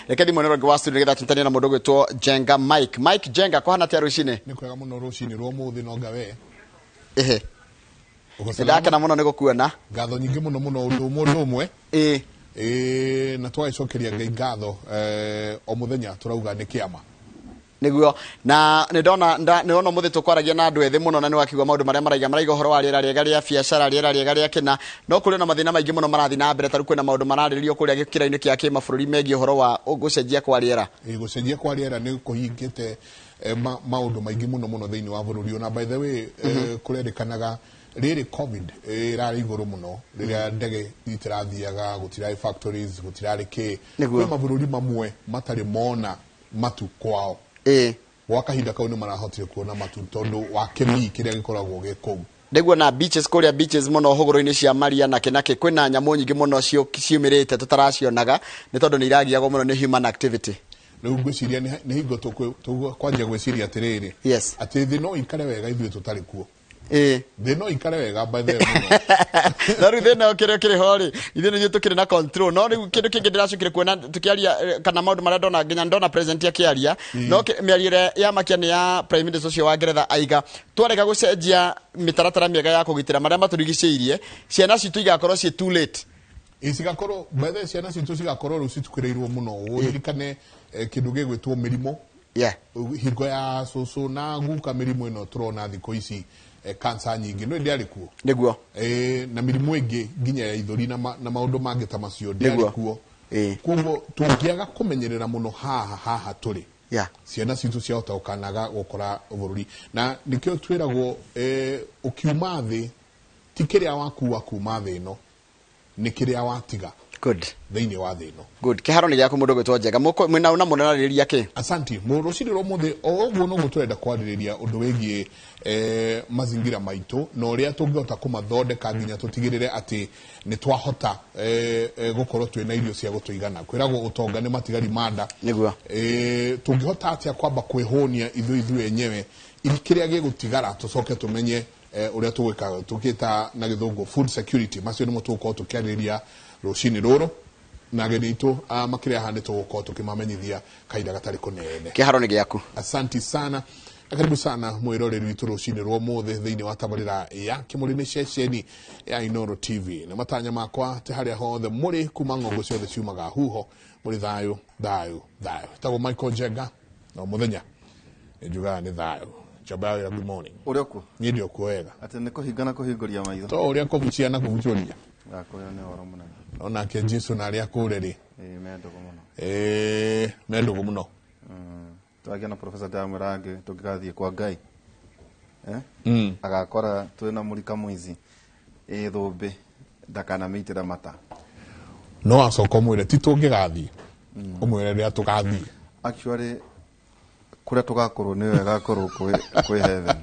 reke thimo nero ngwa studio getha tintania na mundu gwitwo Jenga Mike Jenga kwa hana tia rucine ni kwega muno rucine rwo muthi no ngawe ndaka na muno ni gukuona ngatho nyingi muno mundu umwe na twaicokeria ngai ngatho o muthenya turauga ni kiama niguo na ndona muthi tukwaragia na andu ethi muno na ni wakigwa maundu maria maraiga horo wa riera riega ria biacara riera riega ria kina no kuri na mathina maingi muno marathi na mbere taru kwina maundu mararirio kuria gikira-ini kia kimabũrũri megie horo wa gucenjia kwa riera gucenjia kwa riera ni kuhingite maundu maingi muno thiini wa bũrũri ona by the way kurerikanaga riri covid irari iguru muno riria ndege itirathiaga gutirai factories gutirari ki kwa mabũrũri mamwe matari mona matu kwao wa kahinda kau ni marahotire kuona matu tondu wa kemi kiria gikoragwo gikou ndeguo na beaches kuria beaches muno huguro-ini cia Maria na Kenake kwina nyamu nyingi muno ciumirite tutaracionaga ni tondu ni iragiagwo muno ni human activity riu ngwiciria ni hingo kwanja gwiciria atiriri ati thi no ikare wega ithuĩ tutari kuo thi no ikare wega by the way na riu thina kire hori ithuĩ nĩ tukire na control no riu kindu kingi ndiracukire kuona tukiaria kana maundu maria ndona nginya ndona president akiaria no miarire ya makiani ya prime minister ucio wa Ngeretha aiga twarega gucenjia mitaratara miega ya kugitira maria maturigicĩirie ciana citu igakorwo ci too late isigakorwo by the ciana citu cigakorwo ru citukireirwo muno uririkane kindu gigwitwo mirimo hingo ya susu na guka mirimo ino turona thiko ici cancer nyingi no ndiari kuo niguo na mirimo ingi nginya ya ithori na maundu mangi ta macio ndiari kuo kugo tungiaga kumenyerera muno haha turi ciana citu ciahota ukanaga gukora bũrũri na nikio twiragwo ukiuma thi tikiria waku kuma thi no nikiria watiga good thiini wa thi no good kiharo ni giaku mundu gwitwo Njega mwina una munarariria ki asanti murucini ro muthi oguo no guturenda kwaririria undu wigie mazingira maitu na uria tungihota kumathondeka nginya tutigirire ati ni twahota gukorwo twina irio cia gutuigana kwiragwo utonga ni matigari manda niguo tungihota atia kwamba kwihonia ithu enyewe irikiria gigutigara tucoke tumenye uria tugwika tukita na githungu food security macio ni mutuko tukiariria rucini ruru na genitu makiria hanito guko tukimamenyithia kaida gatari kunene kiharo ni giaku asanti sana karibu sana mwiroreri witu rucini rwo muthe thiini wa tabarira ya kimurini ceceni ya Inooro TV na matanya makwa te haria hothe muri kuma ngongo ciothe ciumaga huho muri thayo tago Michael Jenga no muthenya njuga ni thayo Chabao, good morning. Urioku? Ni ndio kuwega. Ati ni kuhingana kuhinguria maitho. To uria kubucia na kubucoria. Gakoyo ni oro muno. Ona ke Jesu na aria kureri. Mendugu muno. Mendugu muno. Twagia na Professor Damurange tukigathie kwa Ngai. Agakora twina murika mwizi. Thumbi ndakana mitira mata. No acoko mwire ti tungigathie. Umwire ria tugathie. Actually kuria tugakorwo ni wega korwo kwi heaven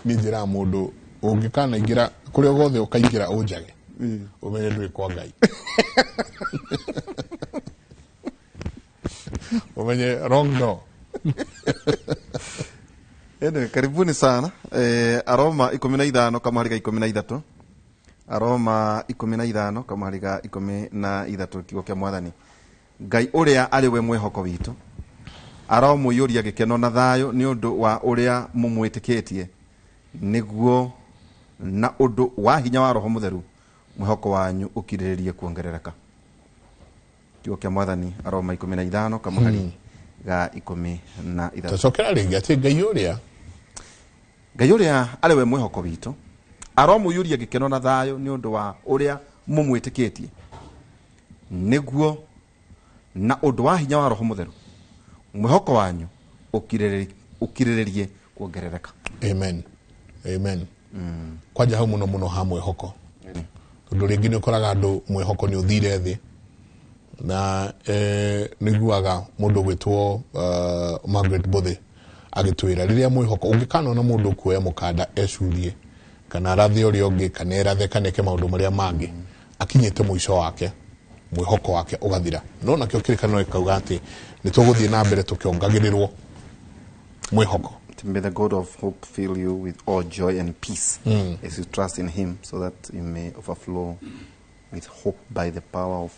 ni njira mundu ungikana ingira kuria gothe ukaingira unjage umenye ndui kwa Ngai umenye wrong no karibuni sana Aroma 15 kama hariga 13 Aroma 15 kama hariga 13 kigo kia Mwathani Ngai uria ari we mwehoko witu aramuyuria gikeno na thayo ni undu wa uria mumwitikitie niguo na undu wa hinya wa Roho Mutheru mwihoko wanyu ukiriririe kuongerereka kigo kia Mwathani Aroma 15 kama hari ga 13 tacokera ringi ati Ngai uria ari we mwihoko witu aramuyuria gikeno na thayo ni undu wa uria mumwitikitie niguo na undu wa hinya wa Roho Mutheru mwihoko wanyu ukiriririe kuongerereka amen kwaja hau muno ha mwihoko tondu ringi ni ukoraga andu mwihoko ni uthire thi na niguaga mundu gwitwo Margaret Bothe agitwira riria mwihoko ungikana na mundu kuoya mukanda ecurie kana arathi uri ungi kana erathe kaneke maundu maria mangi akinyite muico wake mwihoko wake ugathira no nakio kirikano ikauga ati nituguthie na mbere tukiongagirirwo mwihoko. May the God of hope fill you with all joy and peace as you trust in him, so that you may overflow with hope by the power of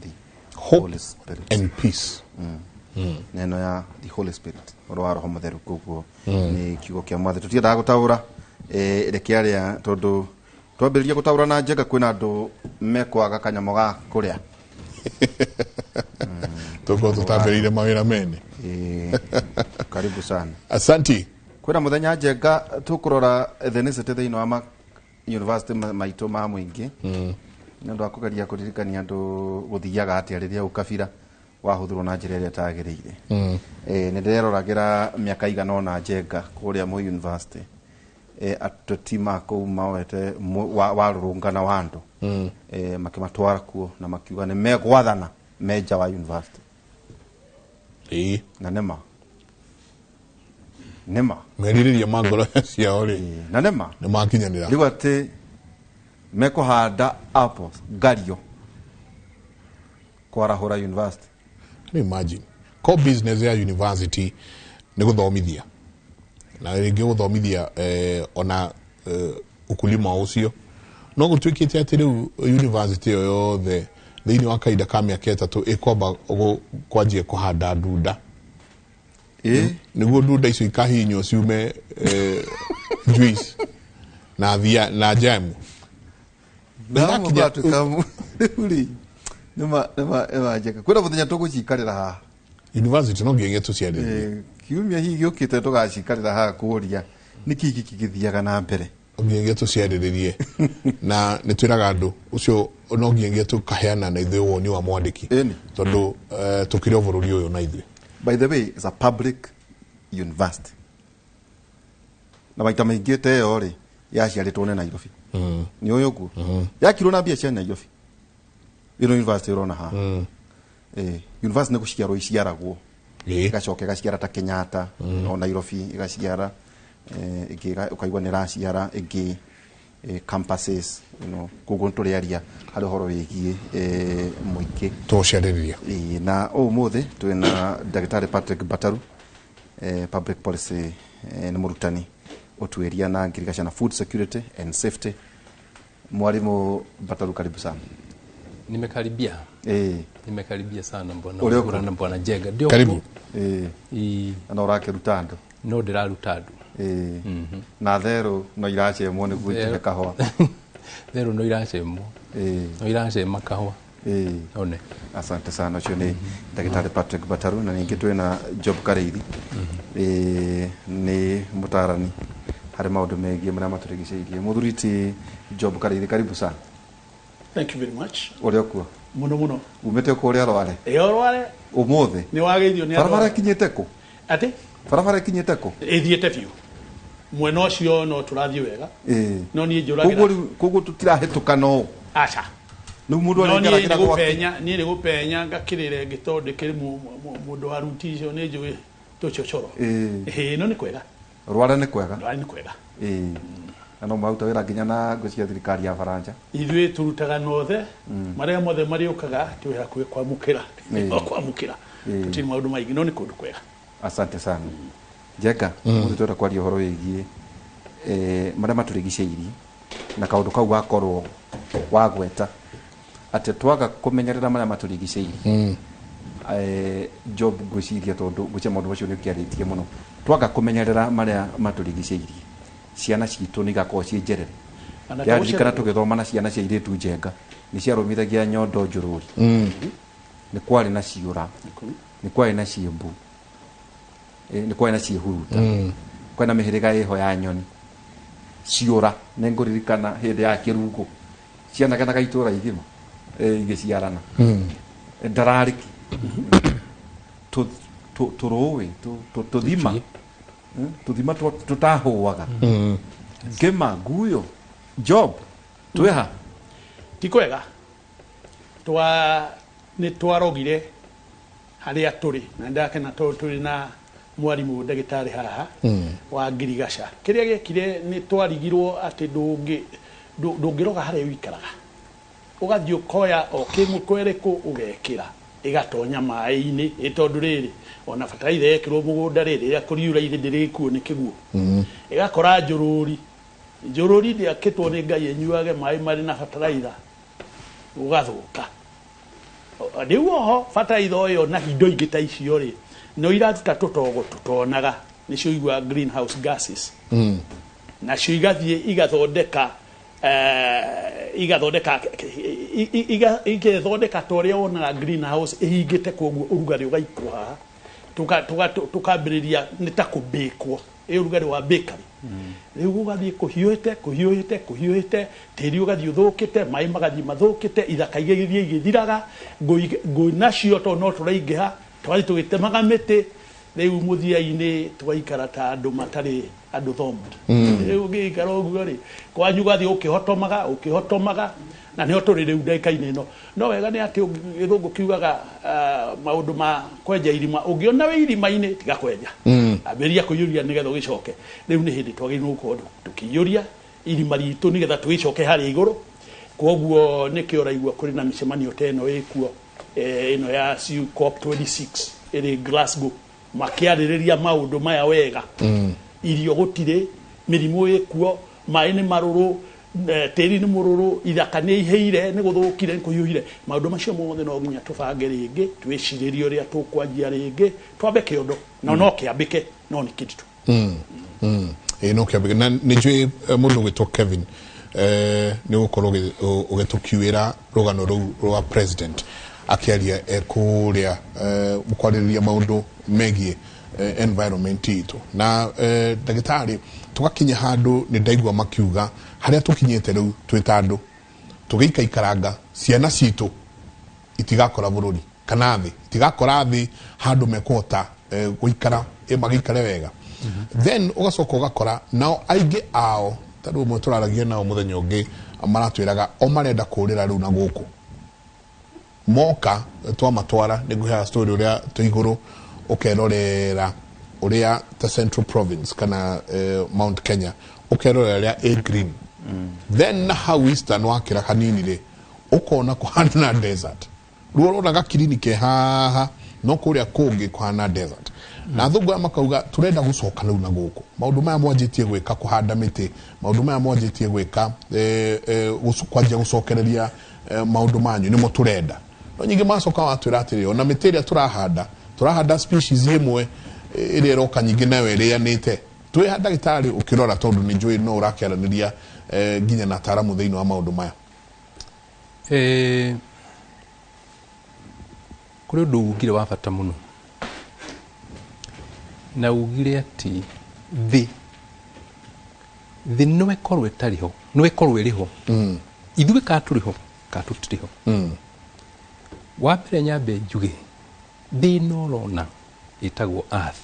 the Hope Holy Spirit. and peace. Neno ya the Holy Spirit oro wa roho mutheru kuguo ni kiugo kia mwathe tutiendaga gutaura reke aria tondu twambiriria gutaura na njega kwina andu mekwaga kanyamo ga kuria Tuko tutambirire mawira mene. Karibu sana. Asanti. Kwina muthenya njega tukurora ethnicity thiini wa university maito ma mwingi ndu akugeria kuririkania andu guthiaga atia riria ukabira wahuthirwo na njira iria tagiriire ni ndireragira miaka igana ona njenga kuria mu university atutima kou mawete warurungana wandu makimatwara kuo na makiuga ni megwathana meja wa university na nema meririria mangoro ciao ri na nema ni makinyanira rigo ati mekohanda apples gario kwarahura university. Imagine core business ya university ni guthomithia na ringi guthomithia ona ukulima ucio no gutwikite ati riu university yo yothe thiini wa kaida ka miaka itatu ikwamba kwanjie kuhanda ndunda niguo ndunda icio ikahinywo ciume juice na thia na jamu na mabatu kamu uri nema njeka kwira muthenya tugucikarira haha university no ngiye tuciarire kiumia hihi giukite tugacikarira haha kuria niki kigithiaga na mbere ngiye tuciariririe na nitwiraga andu ucio no ngiye tukaheana na ithuĩ woni wa mwandiki tondu tukire bururi uyu na ithuĩ. By the way, it's a public university na maita maingi te yo ri yaciaritwo ne Nairobi ni uyu ku yakirwo na mbia cia Nairobi ino university urona ha university ne guciarwo iciaragwo igacoka igaciara ta Kenyatta o Nairobi igaciara ukaigwa ni raciara ingi campuses kugo nturiaria hari horo wigie muingi tuciaririria na umuthi twina Daktari Patrick Bataru public policy ni murutani utwiria na ngirigasha na food security and safety. Mwalimu Bataru, karibu sana. Nimekaribia nimekaribia sana mbona Jega ndio karibu ana urake rutando no ndirarutando na thero no iracemwo ni gwitire kahwa thero no iracemwo no iracema kahwa one. Asante sana. Ucio ni Daktari Patrick Bataru na ningi twina Job Kareithi ni mutarani hari maundu megie maria maturigiceirie. Muthuriti Job Kareithi, karibu sana. Thank you very much. Uri okuo muno umete kuria Rware Rware umuthi ni wageithio ni barabara kinyete ku ati barabara kinyete ku ithiete fiu mwena ucio no turathie wega no ni njuragira kugu tutirahetuka no acha no mundu arengera kira gupenya ni gupenya ngakirire ngitondekere mundu aruticio ni njui tucocoro no ni kwega Rware ni kwega ano mauta wira nginya na ngucia thirikari ya Faranja ithuĩ turutaga nothe maria mothe mariukaga twira kwamukira tutiri maundu maingi no ni kundu kwega. Asante sana Jeka. Muthi twira kwaria horo yigie maria maturigiceirie na kaundu kau gakorwo wagweta ati twaga kumenyerera maria maturigiceirie Job gwiciria tondu gucia maundu macio ni kiaritie muno twaga kumenyerera maria maturigiceirie ciana citu ni gako cienjerere yathikana tugithoma na ciana cia iritu njenga ni ciarumithagia nyondo njururi ni kwari na ciura ni kwari na ciembu ni kwari na ciehuruta kwena mihiriga iho ya nyoni ciura ni nguririkana hindi ya kirungu ciana kana gaitura igima igiciarana ndarariki turuwi tuthima tuthima tutahuaga ngema nguyo Job tweha tikwega ni twarogire haria turi na ndakena turi na mwarimu Daktari haha wa Ngirigasha kiria gekire ni twarigirwo ati ndungiroga haria wikaraga ugathio koya o kimu kwereku ugekira igatonya mai-ini itondu riri ona fataiza yekirwo mugunda riri ya kuriura ire ndirikuo ni kiguo igakora njururi ndiakitwo ni Ngai enyuage mai mari na fataiza ugathuka riu oho bataraitha yo na indo ingĩ ta icio rĩ no iratuta tũtogo tũtonaga nĩcio igua greenhouse gases nacio igathiĩ igathondeka igathondeka torĩa wonaga greenhouse ĩhingĩte koguo ũrugarĩ ũgaikwo haha tukambĩrĩria nĩ ta kũbĩkwo ũrugarĩ wa bakery rĩu ũgathiĩ kũhiũhĩte tĩri ũgathiĩ ũthũkĩte maĩ magathiĩ mathũkĩte ithaka igĩthiĩ igĩthiraga ngũĩ nacio tondũ no tũraingĩha tũgathiĩ tũgĩtemaga mĩtĩ rĩu mũthia-inĩ tũgaikara ta andũ matarĩ andũ thombed rĩu ũngĩikara ũguo rĩ kwanyu ũgathiĩ ũkĩhotomaga na nĩho tũrĩ rĩu ndagĩka-inĩ ĩno no wega nĩ atĩ gĩthũngũ kiugaga maũndũ ma kwenja irima ũngĩona wĩ irima-inĩ tiga kwenja ambĩrĩria kũiyũria nĩgetha ũgĩcoke rĩu nĩ hĩndĩ twagĩrĩirwo gũkorwo tũkĩiyũria irima ritũ nĩgetha tũgĩcoke harĩa igũrũ koguo nĩkĩo ũraigua kũrĩ na mĩcemanio ta ĩno ĩkuo ĩno ya COP26 ĩrĩ Glasgow makĩarĩrĩria maũndũ maya wega irio gũtirĩ mĩrimũ ĩkuo maĩ nĩ marũrũ tĩri nĩ mũrũrũ ithaka nĩ ihĩire nĩ gũthũkire nĩ kũhiũhire maũndũ macio mothe no nginya tũbange rĩngĩ twĩcirĩrie ũrĩa tũkwanjia rĩngĩ twambe kĩondo no kĩambĩke no nĩ kĩritũ no kĩambĩke na nĩ njũĩ mũndũ gwĩtwo Kevin nĩ gũkorwo ũgĩtũkiuĩra rũgano rũu rwa president akĩaria kũrĩa kwarĩrĩria maũndũ megiĩ environment itũ na ndagĩtarĩ tugakinya handũ nĩ ndaigua makiuga harĩa tũkinyĩte rĩu twĩ ta andũ tũgĩikaikaranga ciana citũ itigakora bũrũri kana thĩ itigakora thĩ handũ mekũhota gũikara magĩikare wega then ũgacoka ũgakora nao aingĩ ao tondũ ũmwe tũraragia nao mũthenya ũngĩ maratwĩraga o marenda kũũrĩra rĩu na gũkũ moka twamatwara nĩ ngũheaga story ũrĩa twĩ igũrũ ũkerorera ũrĩa ta Central Province kana Mount Kenya ũkerorera ũrĩa green then na hau Eastern wakĩra hanini rĩ ũkona kũhana na desert ruo rũraga clinic haha no kũrĩa kũngĩ kũhana desert na thũngũ makauga turenda gũcoka rĩu na gũkũ maũndũ maya mwanjĩtie gwĩka kũhanda mĩtĩ maũndũ maya mwanjĩtie gwĩka kwanjia gũcokereria maũndũ manyu nĩmo turenda no nyingĩ macoka watwĩra atĩrĩ ona mĩtĩ ĩrĩa turahanda species ĩmwe ĩrĩa ĩroka nyingĩ nayo ĩrĩanĩte twĩ ndagĩtarĩ ũkĩrora tondũ nĩ njũĩ no ũrakĩaranĩria nginya na ataaramu thĩinĩ wa maũndũ maya kũrĩ ũndũ ugire wa bata mũno na ugire atĩ thĩ no ĩkorwo ĩtarĩ ho no ĩkorwo ĩrĩ ho ithuĩ ka tũrĩ ho ka tũtirĩ ho wa mbere nyambe njuge thĩ no ũrona ĩtagwo earth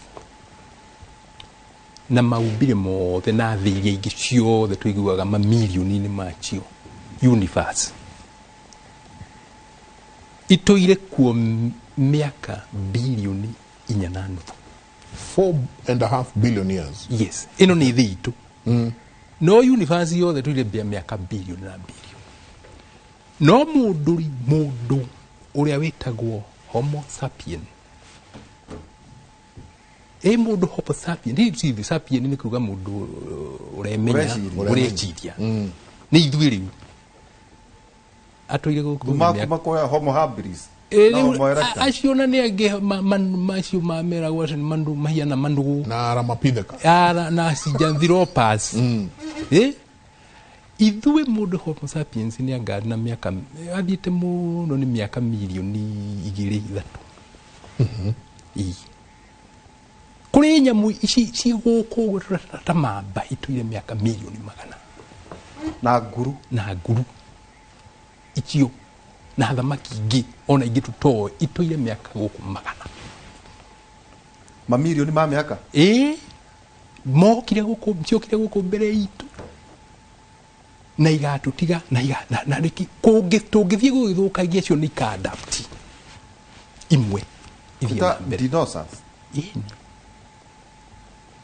na maumbire mothe na thĩ iria ingĩ ciothe tũiguaga mamirioni-inĩ macio universe itũire kuo mĩaka bilioni 4.5 4.5 billion years yes ĩno nĩ thĩ itũ no universe yothe tũire mĩaka bilioni na bilioni no mũndũ ũrĩa wĩtagwo homo sapien mũndũ homo sapien hivi sapien nĩ kuga mũndũ ũremenya ũreciria nĩ ithuĩ rĩu atũire gũkũ makoya homo habilis acio na nĩ angĩ macio mameragwo acio mandu mahiana mandugu na Ramapitheka na Sinjanthropus ithuĩ mũndũ homo sapiens nĩ angari na mĩaka athiĩte mũno nĩ mĩaka milioni 2-3 kũrĩ nyamũ ici cigũkũ ta mamba itũire mĩaka milioni 100 na nguru icio na thamaki ingĩ ona ingĩ tũtoĩ itũire mĩaka gũkũ 100 mamilioni ma mĩaka mokire gũkũ mbere itũ na igatũtiga na rĩki tũngĩthiĩ gũgĩthũkagia icio nĩ ikaadapt imwe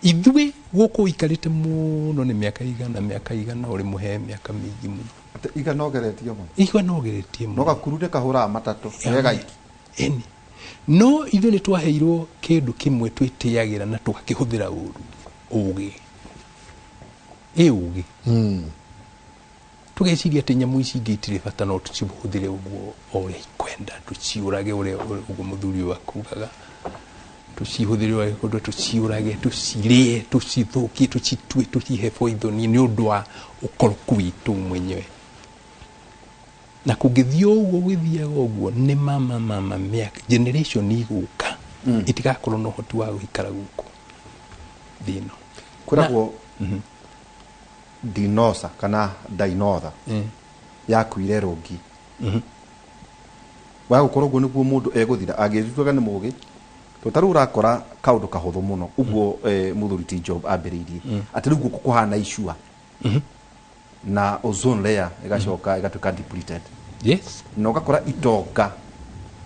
ithuĩ gũkũ ikarĩte mũno nĩ mĩaka igana ũrĩ mũhe mĩaka mĩingĩ mũno iganogeretie no gakuru nĩ kahũraga matatũ eni no ithuĩ nĩ twaheirwo kĩndũ kĩmwe twĩtĩagĩra na tũgakĩhũthĩra ũũru ũũgĩ tugeciria atä nyamå ici ingä itirä bata no tå cihå thä re å guo o å rä a ikwenda tå ciårage å rä a å guo må thuri å akugaga tå cihå thä re å ndå tå ciårage tå cirä tå cithå kie tå citue tå cihe boithoni nä å ndå wa å koroku witå mwenyewe na kå ngä thiä å guo gå thiaga å guo nä mama mä generation igå ka itigakorwo na å hoti wa gå ikara gå kå thä no kwiragwo dinosa kana dainotha yakuire rungi wa gukorwo guo niguo mundu eguthira agithitwaga ni mugi tutaru urakora kaundu kahuthu muno uguo muthuri ti Job ambiriirie ati riu guku kuhana ishua na ozone layer igacoka igatuka depleted yes no gakora itonga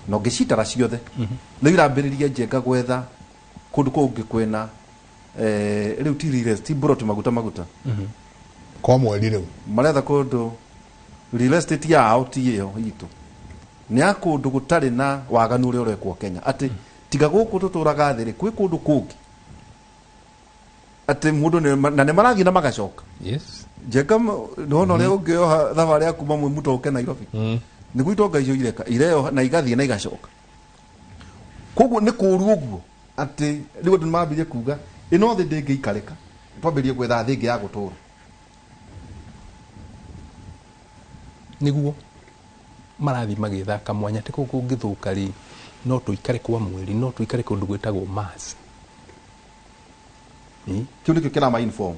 no gicitara ciothe riu irambiririe njenga gwetha kundu kungi kwena riu ti brot maguta kwa mweri riu maretha kundu real estate yao ti iyo itu ni akundu gutari na waganu uri urekwo Kenya ati tiga guku tuturaga thiri kwi kundu kungi ati mundu na ne marathi na magacoka yes jeka no leo ngeo thabari ya kuma mwimuto ke Nairobi ni gwitonga icio ireka ireo na igathie na igacoka koguo ni kuru uguo ati riu andu mambire kuga ino thi ndingiikarika twambirie gwetha thi ingi ya gutura niguo marathi magithaka mwanya ti kuku ngithuka ri no tuikare kwa mweri no tuikare kundu gwetagwo Mars kiu nikio kira ma inform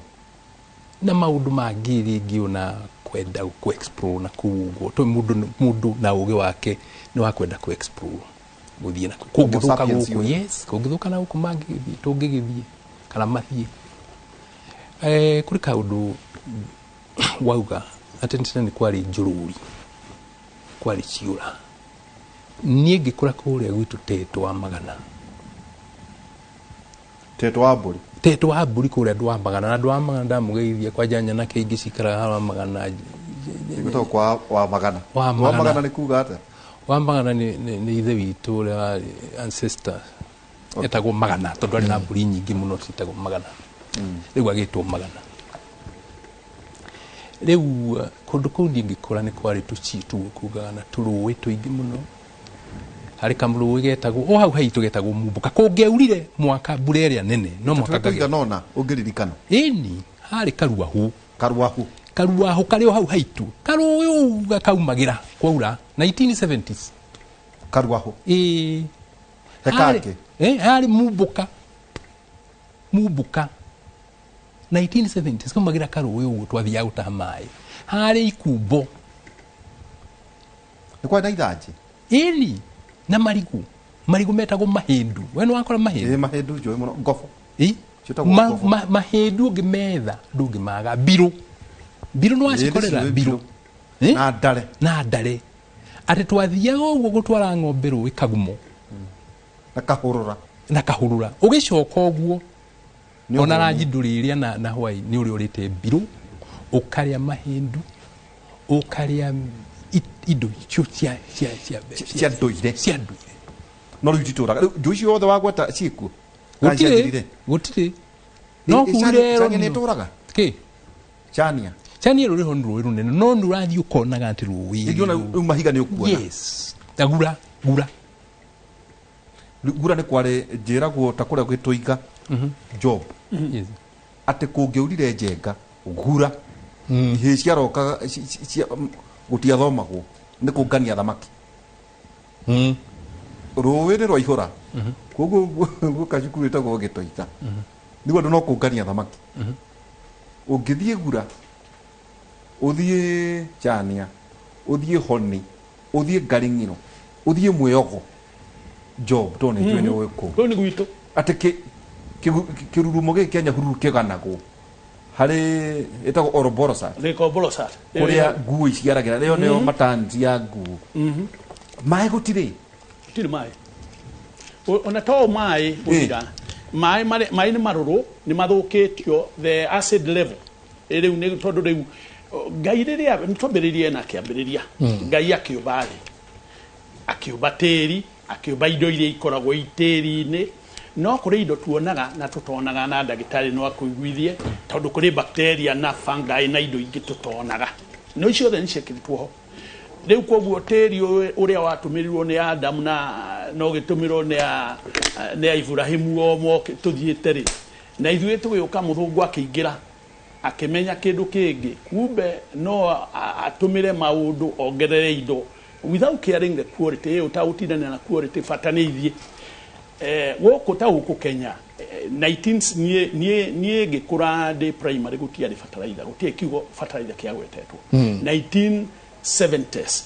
na maundu mangi ringi ona kwenda ku explore na kuugo to mundu na uge wake ni wa kwenda ku explore guthie na kungithuka guku yes kungithuka na guku mangi tungigithie kana mathie kuri kaundu wauga atendete ni kwari njururi kwari ciura nie ngikura kuria gwitu teto wa magana teto wa mburi kuria ndwa magana na ndwa magana ndamugeithia kwa janya na kingi cikara ha magana to kwa wa magana ni kuga ate wa magana ni ithe witu ria ancestor etagwo magana tondu ari na mburi nyingi muno citagwo magana riu agitwo magana riu kundu kuu ngikora ni kwari tucitu kugaga na turuwi tuingi muno hari kamruwi getagwo o hau haitu getagwo mumbuka kungeurire mwaka mbura iria nene no mwaka kagiga nona ungiririkana ini hari karuahu kari o hau haitu karuyu gakaumagira kwaura 1970s karuahu hekake hari mumbuka 1970s kumagira karuyu uguo twathia utaha mai hari ikumbo ni kwa naithaji ini na marigu metagwo mahindu we no wakora mahindu mahindu jo muno ngofo mahindu ngimetha ndungimaga biru no acikorera biru na ndare ati twathiaga uguo gutwara ng'ombe ruwi kagumo na kahurura ugicoka uguo ona rangi nduriria na hwai ni uri urite biru ukaria mahindu ukaria indo cia nduire no riu tituraga njuici yothe wagweta ciku gutire no kurero ni turaga ki chania ruri ho nduru runene no ndurathi ukonaga ati ruwi igiona mahiga ni ukuona yes tagura gura ni kware njiragwo ta kuria gwituiga Job yes ati kungeurire njenga gura hi ciaroka gutia thomagwo ni kungania thamaki ruwi ni rwaihura koguo gukacukurite gwo gitoita niguo andu no kungania thamaki ungithie gura uthie chania uthie honi uthie ngaring'iro uthie mweogo Job tone njwe ni wiku ni gwitu ati kirurumo giki Kenya hururu kiganagwo hari etago Ouroboros kuria nguo iciaragira reo neo matanzi ya nguo mai gutire mai ona to mai gutira mai ni maruru ni mathukitio the acid level riu ni tondu riu ngai riria ntwambiririe na kiambiriria ngai akiuba tiri akiuba indo iria ikoragwo itiri-ini no kuri indo tuonaga na tutonaga na ndagitari no akuiguithie tondu kuri bacteria na fungi na indo ingi tutonaga no icio then ciekĩrĩtwo ho rĩu koguo tĩri ũrĩa watũmĩrirwo nĩ Adamu na no gĩtũmĩrwo nĩ Ibrahimu omo tũthiĩte rĩ na ithuĩ tũgĩũka mũthũngũ akĩingĩra akĩmenya kĩndũ kĩngĩ kumbe no atũmĩre maũndũ ongerere indo without caring the quality ũtagũtindana na quality bata nĩ ithiĩ gũkũ ta gũkũ Kenya 19 niĩ ngĩkũra ndĩ primary gũtiarĩ bataraitha gũtiarĩ kiugo bataraitha kĩagwetetwo 1970s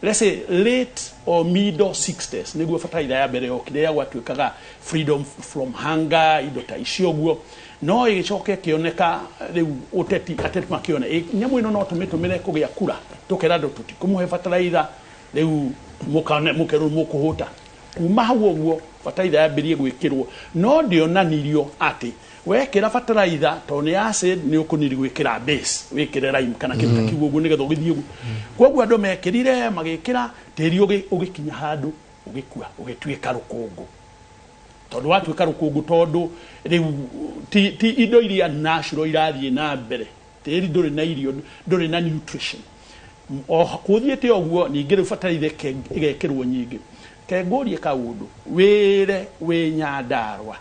let's say late or middle 60s nĩguo bataraitha ya mbere yokire ya gwatuĩkaga freedom from hunger indo ta icio guo no ĩgĩcoka kĩoneka rĩu ateti makĩona nyamũ ĩno no tũmĩtũmĩre kũgĩa kura tũkera andũ tũtikũmũhe bataraitha rĩu mũkerũ mũkũhũta kuma hau ũguo bataraitha yambĩrie gwĩkĩrwo no ndĩonanirio atĩ wekĩra bataraitha to nĩ acid nĩ ũkũniri gwĩkĩra base wĩkĩre lime kana kĩndũ ta kiugo ũguo nĩgetha ũgĩthiĩ ũguo koguo andũ mekĩrire magĩkĩra tĩri ũgĩkinya handũ ũgĩkua ũgĩtuĩka rũkũngũ tondũ watuĩka rũkũngũ tondũ rĩu ti indo iria natural irathiĩ na mbere tĩri ndũrĩ na irio ndũrĩ na nutrition kũthiĩte ũguo ningĩ rĩu bataraitha ĩgekĩrwo nyingĩ kengũrie kaũndũ wĩre wĩ Nyandarua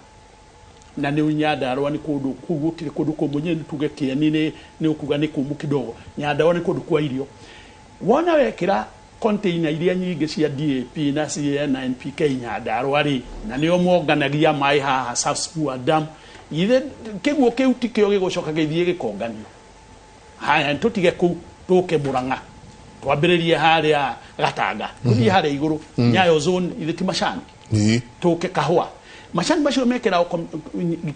na nĩ Nyandarua nĩ kũndũ gũtirĩ kũndũ kũmũ nyeni tuge kĩeni nĩ ũkuga nĩ kũmũ kidogo Nyandarua nĩ kũndũ kwa irio wona wekĩra container iria nyingĩ cia DAP na CAN na NPK Nyandarua rĩ na nĩo monganagia maĩ haha Sapsua Dam ithe kĩguo kĩu ti kĩo gĩgũcoka gĩthiĩ gĩkonganio haya tũtige kũu tũke Mũrang'a twambĩrĩrie harĩa Gatanga tũthiĩ harĩa igũrũ Nyayo zone ithe ti macani tũke kahũa macani macio mekĩra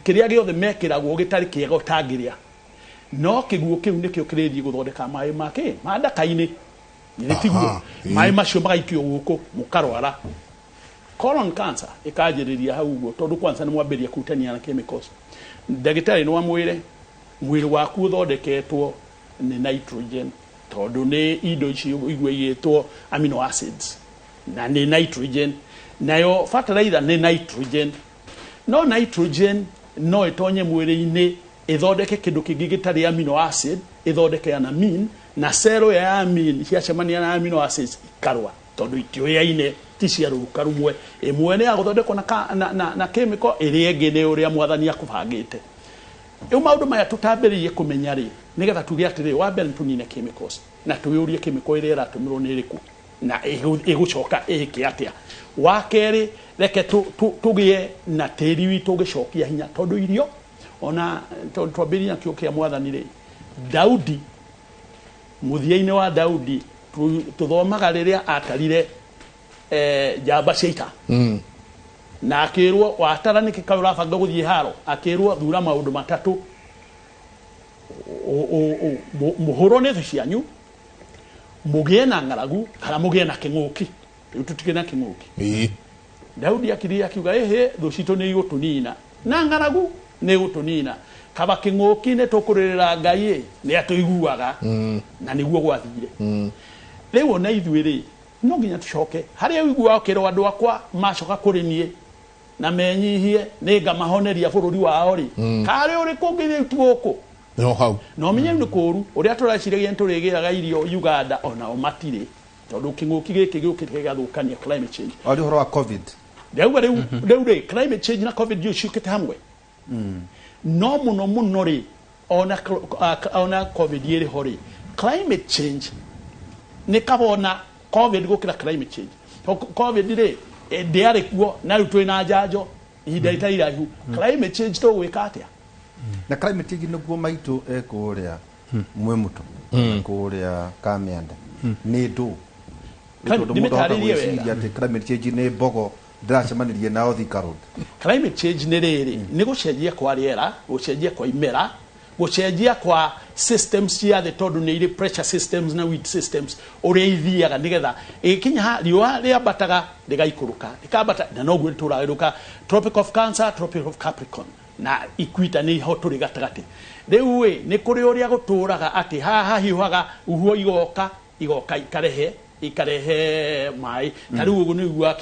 kĩrĩa gĩothe mekĩragwo gĩtarĩ kĩega ũtangĩrĩa no kĩguo kĩu nĩkĩo kĩrĩthiĩ gũthondeka maĩ make mandaka-inĩ ithe tiguo maĩ macio magaikio gũkũ mũkarwara colon cancer ĩkanjĩrĩria hau ũguo tondũ kwanza nĩ mwambĩrĩria kũrutania na chemicals ndagĩtarĩ nĩ wamwĩre mwĩrĩ waku ũthondeketwo nĩ nitrogen tondũ nĩ indo icio igwĩtwo amino acids na nĩ nitrogen nayo fertilizer nĩ nitrogen no nitrogen no ĩtonye mwĩrĩ-inĩ ĩthondeke kĩndũ kĩngĩ gĩtarĩ amino acid ĩthondeke anamin na cero ya amin ciacemania na amino acids ikarwa tondũ itioyaine ti cia rũruka rumwe ĩmwe nĩ ya gũthondekwo na chemical ĩrĩa ĩngĩ nĩ ũrĩa mwathani akũbangĩte rĩu maũndũ maya tũtambĩrĩrie kũmenya rĩ nĩgetha tuge atĩrĩ wa mbere tũnine chemicals na tũyũrie chemical ĩrĩa ĩratũmĩrwo nĩ ĩrĩkũ na ĩgũcoka ĩke atĩa wa kerĩ reke tũgĩe na tĩri witũ ũgĩcokia hinya tondũ irio ona twambĩrĩrie na kĩo kĩa mwathani rĩ Daudi mũthia-inĩ wa Daudi tũthomaga rĩrĩa atarire njamba cia ita na akĩrwo watara nĩkĩ kaĩ ũrabanga gũthiĩ haro akĩrwo thura maũndũ matatũ mũhũrwo nĩ thũ cianyu mũgĩe na ng'aragu kana mũgĩe na kĩng'ũki rĩu tũtige na kĩng'ũki Daudi akĩrĩa akiuga thũ citũ nĩ igũtũnina na ng'aragu nĩ igũtũnina kaba kĩng'ũki nĩ tũkũrĩrĩra Ngai nĩ atũiguaga na nĩguo gwathire rĩu ona ithuĩ rĩ no nginya tũcoke harĩa ũiguaga kĩro andũ akwa macoka kũrĩ niĩ na menyihie nĩ ngamahoneria bũrũri wao rĩ karĩ ũrĩ kũngĩ gũkũ no hau no menye nĩ kũru ũrĩa tũreciragia nĩ tũrĩgĩraga irio Uganda onao matirĩ tondũ kĩng'ũki gĩkĩ gĩũkĩte gĩgathũkania climate change wali ũhoro wa covid rĩu climate change na covid ciũkĩte hamwe no mũno rĩ ona covid ĩrĩ ho rĩ climate change nĩ kabona covid gũkĩra climate change covid rĩ ndĩarĩ kuo na rĩu twĩ na njanjo ihinda itarĩ iraihu climate change tũgwĩka atĩa na climate change nĩguo maitũ ekũrĩa Mwemũto kũrĩa Kamĩanda nĩ ndũ nĩmĩtarĩrie wega atĩ climate change nĩ mbogo ndĩracemanĩrie nao Thika Road climate change nĩ rĩrĩ nĩ gũcenjia kwa rĩera gũcenjia kwa imera gũcenjia kwa systems cia thĩ tondũ nĩ irĩ pressure systems na wind systems ũrĩa ithiaga nĩgetha ĩkinya riũa rĩambataga rĩgaikũrũka rĩkambata na noguo rĩtũragĩrũka Tropic of Cancer Tropic of Capricorn na Equator nĩ ho tũrĩ gatagatĩ rĩu nĩ kũrĩ ũrĩa gũtũraga atĩ haha hiũhaga uhuo igoka ikarehe maĩ ta rĩu ũguo nĩ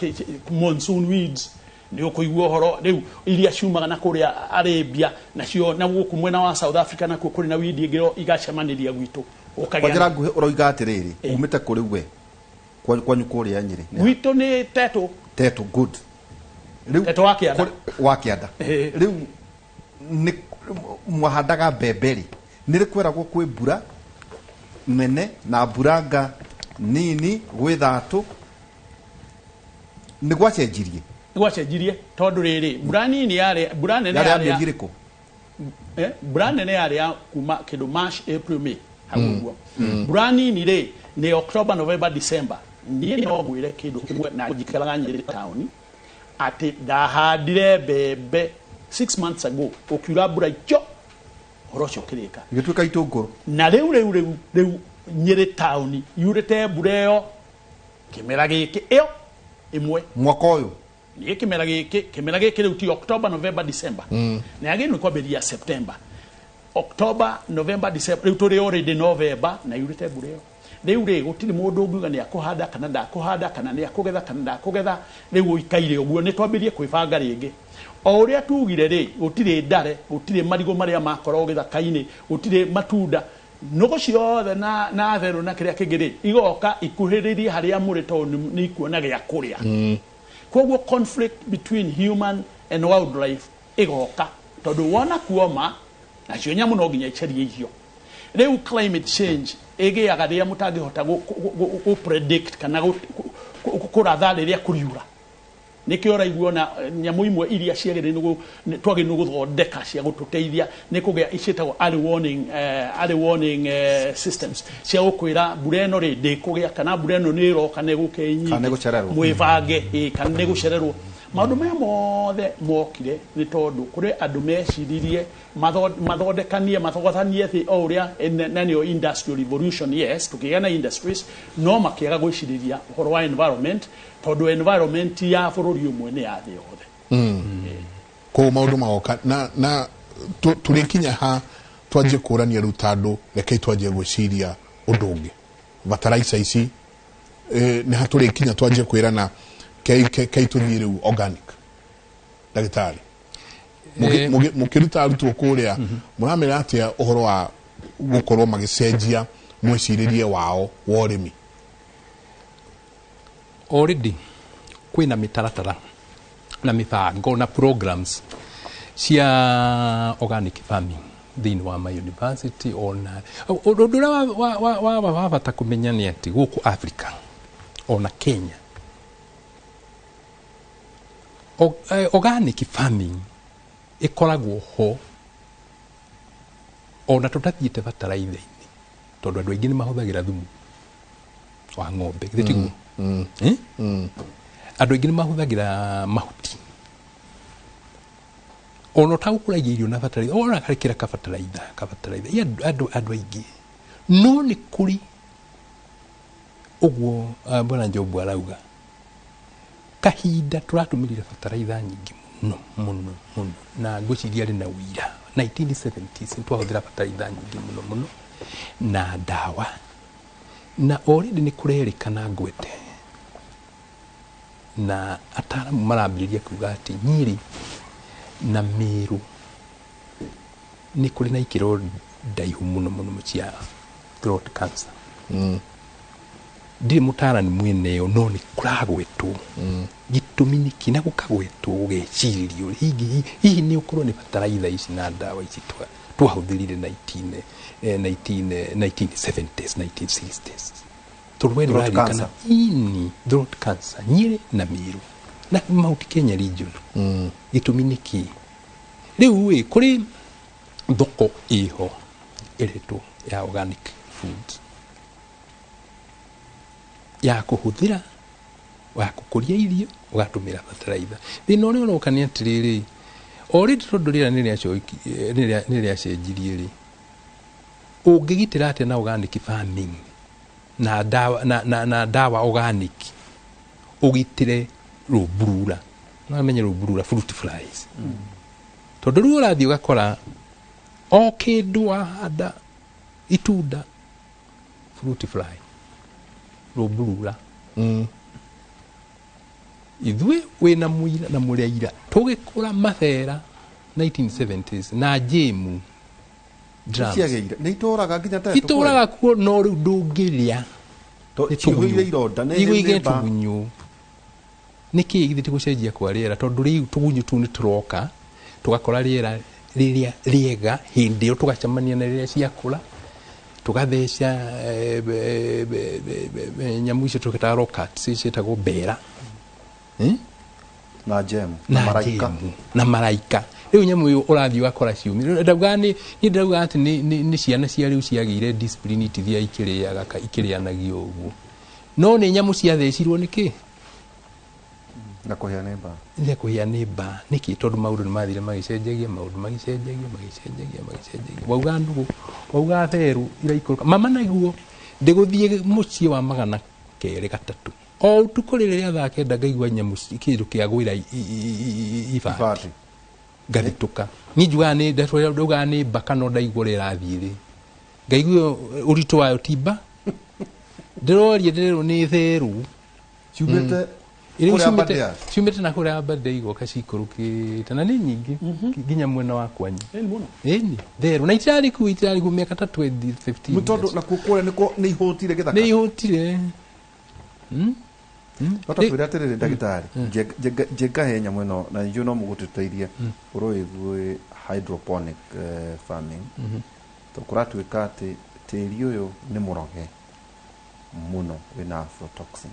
monsoon winds nä å kå igua å horo rä u iria ciumaga na kå rä a Arabia nacio na gå kå mwena wa South Africa nakuo kå rä na windi ä ngä igacemanä ria gwitå kwa njĩra nguhĩ ũroiga atĩrĩrĩ umĩte kũrĩ we kwanyu kũrĩa Nyĩrĩ gwitũ nĩ Teto good rĩu Teto wa Kĩanda rĩu nĩ mwahandaga mbembe rĩ nĩ rĩ kweragwo kwĩ mbura nene na mburanga nini gwĩthatũ nĩ gwacenjirie tondũ rĩrĩ mbura nini mbura nene mbura nene yarĩ ya kuma kĩndũ March April May haguo mbura nini rĩ nĩ October November December niĩ no ngwĩre kĩndũ kĩmwe na njikaraga Nyĩrĩ town atĩ ndahandire mbembe 6 months ago ũkiura mbura icio horo cio kĩrĩka gĩtuĩka itũngũrũ na rĩu Nyĩrĩ town yurĩte mbura ĩyo kĩmera gĩkĩ ĩyo ĩmwe mwaka ũyũ nĩ kĩmera gĩkĩ rĩu ti October November December na yagĩrĩirwo nĩ kwambĩrĩria September October November December rĩu tũrĩ already November na yurĩte mbura ĩyo rĩu rĩ gũtirĩ mũndũ ũngiuga nĩ akũhanda kana ndakũhanda kana nĩ akũgetha kana ndakũgetha rĩu ũikaire ũguo nĩ twambĩrie kwĩbanga rĩngĩ o ũrĩa tugire rĩ gũtirĩ ndare gũtirĩ marigũ marĩa makorwo gĩthaka-inĩ gũtirĩ matunda nũgũ ciothe na therũ na kĩrĩa kĩngĩ rĩ igoka ikuhĩrĩrie harĩa mũrĩ tondũ nĩ ikuona gĩa kũrĩa koguo conflict between human and wildlife igoka tondũ wona kuoma nacio nyamũ no nginya icarie irio rĩu climate change ĩgĩaga rĩrĩa mũtangĩhota gũ predict kana kũratha rĩrĩa kũriura nĩkĩo ũraigua na nyamũ imwe iria twagĩrĩirwo gũthondeka cia gũtũteithia nĩ kũgĩa icĩtagwo early warning systems cia gũkwĩra mbura ĩno rĩ ndĩkũgĩa kana mbura ĩno nĩ ĩroka nĩ gũkenyingĩ mwĩbange kana nĩ gũcererwo maũndũ maya mothe mokire nĩ tondũ kũrĩ andũ meciririe mathondekanie mathogothanie thĩ o ũrĩa na nĩyo industrial revolution yes tũkĩgĩa na industries no makĩaga gwĩcirĩria ũhoro wa environment tondũ environment ya bũrũri ũmwe nĩ ya thĩ yothe kũu maũndũ magoka na tũrĩkinya ha twanjie kũrania rĩu ta andũ rekei twanjie gwĩciria ũndũ ũngĩ bataraica ici nĩ ha tũrĩkinya twanjie kwĩrana kei tũthiĩ rĩu organic ndagĩtarĩ mũkĩruta arutwo kũrĩa mũramenya atĩa ũhoro wa gũkorwo magĩcenjia mwĩcirĩrie wao wa ũrĩmi already kwĩna mĩtaratara na mĩbango na programs cia organic farming thĩinĩ wa my university ona ũndũ ũrĩa wa bata kũmenya nĩ atĩ gũkũ Africa ona Kenya organic farming ikoragwo ho ona tũtathiĩte bataraitha-inĩ tondũ andũ aingĩ nĩ mahũthagĩra thumu wa ng'ombe gĩtiguo andũ aingĩ nĩ mahũthagĩra mahuti ona ũtagũkũragia irio na bataraitha ona karekera kabataraitha andũ aingĩ no nĩ kũrĩ ũguo Bwana Njobu arauga kahinda tũratũmĩrire bataraitha nyingĩ mũno na ngwĩciria arĩ na ũira 1970s twahũthĩra bataraitha nyingĩ mũno na ndawa na already nĩ kũrerĩkana Ngwete na ataaramu marambĩrĩria kuuga atĩ Nyĩrĩ na Meru nĩ kũrĩ na ikĩro ndaihu mũno cia throat cancer ndirĩ mũtaarani mwene ĩyo no nĩ kũragwetwo gĩtũmi nĩkĩ na gũkagwetwo gũgecirĩrio hihi nĩ ũkorwo nĩ bataraitha ici na ndawa ici twahũthĩrire 1970s 1960s tũrwere rarikana ini throat cancer Nyĩrĩ na Meru na Mount Kenya region gĩtũmi nĩkĩ rĩu kũrĩ thoko ĩho ĩretwo ya organic foods ya kũhũthĩra wa gũkũria irio ũgatũmĩra bataraitha thĩna ũrĩa ũroka nĩ atĩrĩrĩ already tondũ rĩera nĩ rĩacenjirie rĩ ũngĩgitĩra atĩa na organic farming na ndawa organic ũgitĩre rũmburura no amenye rũmburura fruit flies tondũ rĩu ũrathiĩ ũgakora o kĩndũ wahanda itunda fruit fly rũmburura Ithuĩ wĩna mũira na mũrĩaira tũgĩkũra Mathera 1970s na Jemu drums ciageire nĩ itũraga nginya ta itũraga kuo no rĩu ndũngĩrĩa ciũhĩire ironda nĩ tũgunyũ nĩkĩ githĩ tũgũcenjia kwa rĩera tondũ rĩu tũgunyũ tu nĩ tũroka tũgakora rĩera rĩrĩa rĩega hĩndĩ ĩyo tũgacemania na rĩrĩa ciakũra tũgatheca nyamũ icio tũgĩtaga rockets ciĩtagwo mbera na Jemu na maraika rĩu nyamũ ĩyo ũrathiĩ ũgakora ciumire ndauga atĩ nĩ ciana cia rĩu ciagĩire discipline itithia ikĩrĩanagio ũguo no nĩ nyamũ ciathecirwo nĩkĩ na kũhĩa nĩ mbaa nĩkĩ tondũ maũndũ nĩ mathire magĩcenjagia wauga ndugu wauga therũ iraikũrũka mama naiguo ndĩgũthiĩ mũciĩ wa 200 3 o ũtukũ rĩrĩa thaa 9 ngaigua nyamũ kĩndũ kĩa gwĩra ibati ngarĩtũka niĩ njugaga nĩ mbaka no ndaigua rĩrathiĩ rĩ ngaigua ũritũ wayo timba ndĩroria ndĩrerwo nĩ therũ ciumĩte na kũrĩa Aberdare igoka cikũrũkĩte na nĩ nyingĩ nginya mwena wa kwanyu ĩni therũ na itirarĩ kuo mĩaka ta 2015 tondũ na kũrĩa nĩ ihũtire gĩthaka nĩ ihũtire twĩra atĩrĩrĩ ndagĩtarĩ njengahe nyamũ ĩno na inyuĩ no mũgũtũteithie ũrũĩguĩ hydroponic farming tũkũratuĩka atĩ tĩri ũyũ nĩ mũroge mũno wĩna aflatoxin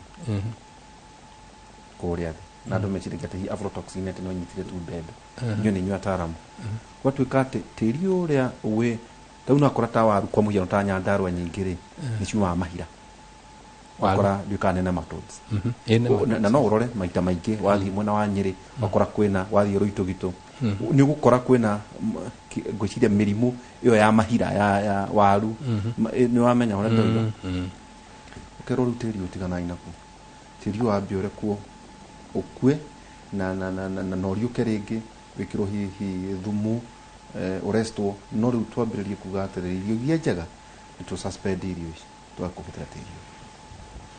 kũrĩa thĩ na andũ meciragia atĩ aflatoxin atĩ no nyitire tu mbembe inyuĩ nĩ inyuĩ ataramu gwatuĩka atĩ tĩri ũrĩa ũĩ rĩu no akora ta waru kwa mũhiano ta Nyandarua nyingĩ rĩ nĩ ciumaga mahira wakora nduĩka nene matods na no ũrore maita maingĩ wathiĩ mwena wa Nyĩrĩ wakora kwĩna wathiĩ Rũitũgitũ nĩ ũgũkora kwĩna ngwĩciria mĩrimũ ĩyo ya mahira ya waru nĩ wamenya ũrĩa ndoiga ũkerwo rĩu tĩri ũtiganaga nakuo tĩri wambia ũrekwo ũkue na ũriũke rĩngĩ wĩkĩrwo hihi thumu ũrestwo no rĩu twambĩrĩrie kuga atĩrĩrĩ irio iria njega nĩ tũsuspend irio ici tũgakũbũthĩra tĩri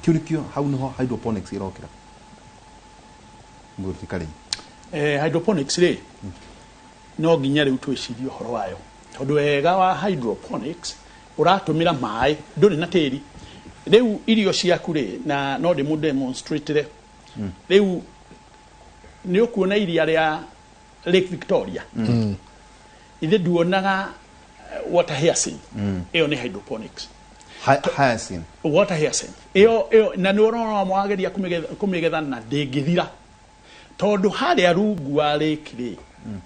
kĩu nĩkĩo hau nĩho hydroponics ĩrokĩra mũthikari hydroponics rĩ no nginya rĩu twĩcirie ũhoro wayo tondũ wega wa hydroponics ũratũmĩra maĩ ndũrĩ na tĩri rĩu irio ciaku rĩ na no ndĩmũ demonstrate rĩu nĩ ũkuona iria rĩa Lake Victoria ithe nduonaga water hyacinth ĩyo nĩ hydroponics hyacinth water hyacinth ĩyo na nĩ ũrona mwageria kũmĩgetha na ndĩngĩthira tondũ harĩa rungu wa lake rĩ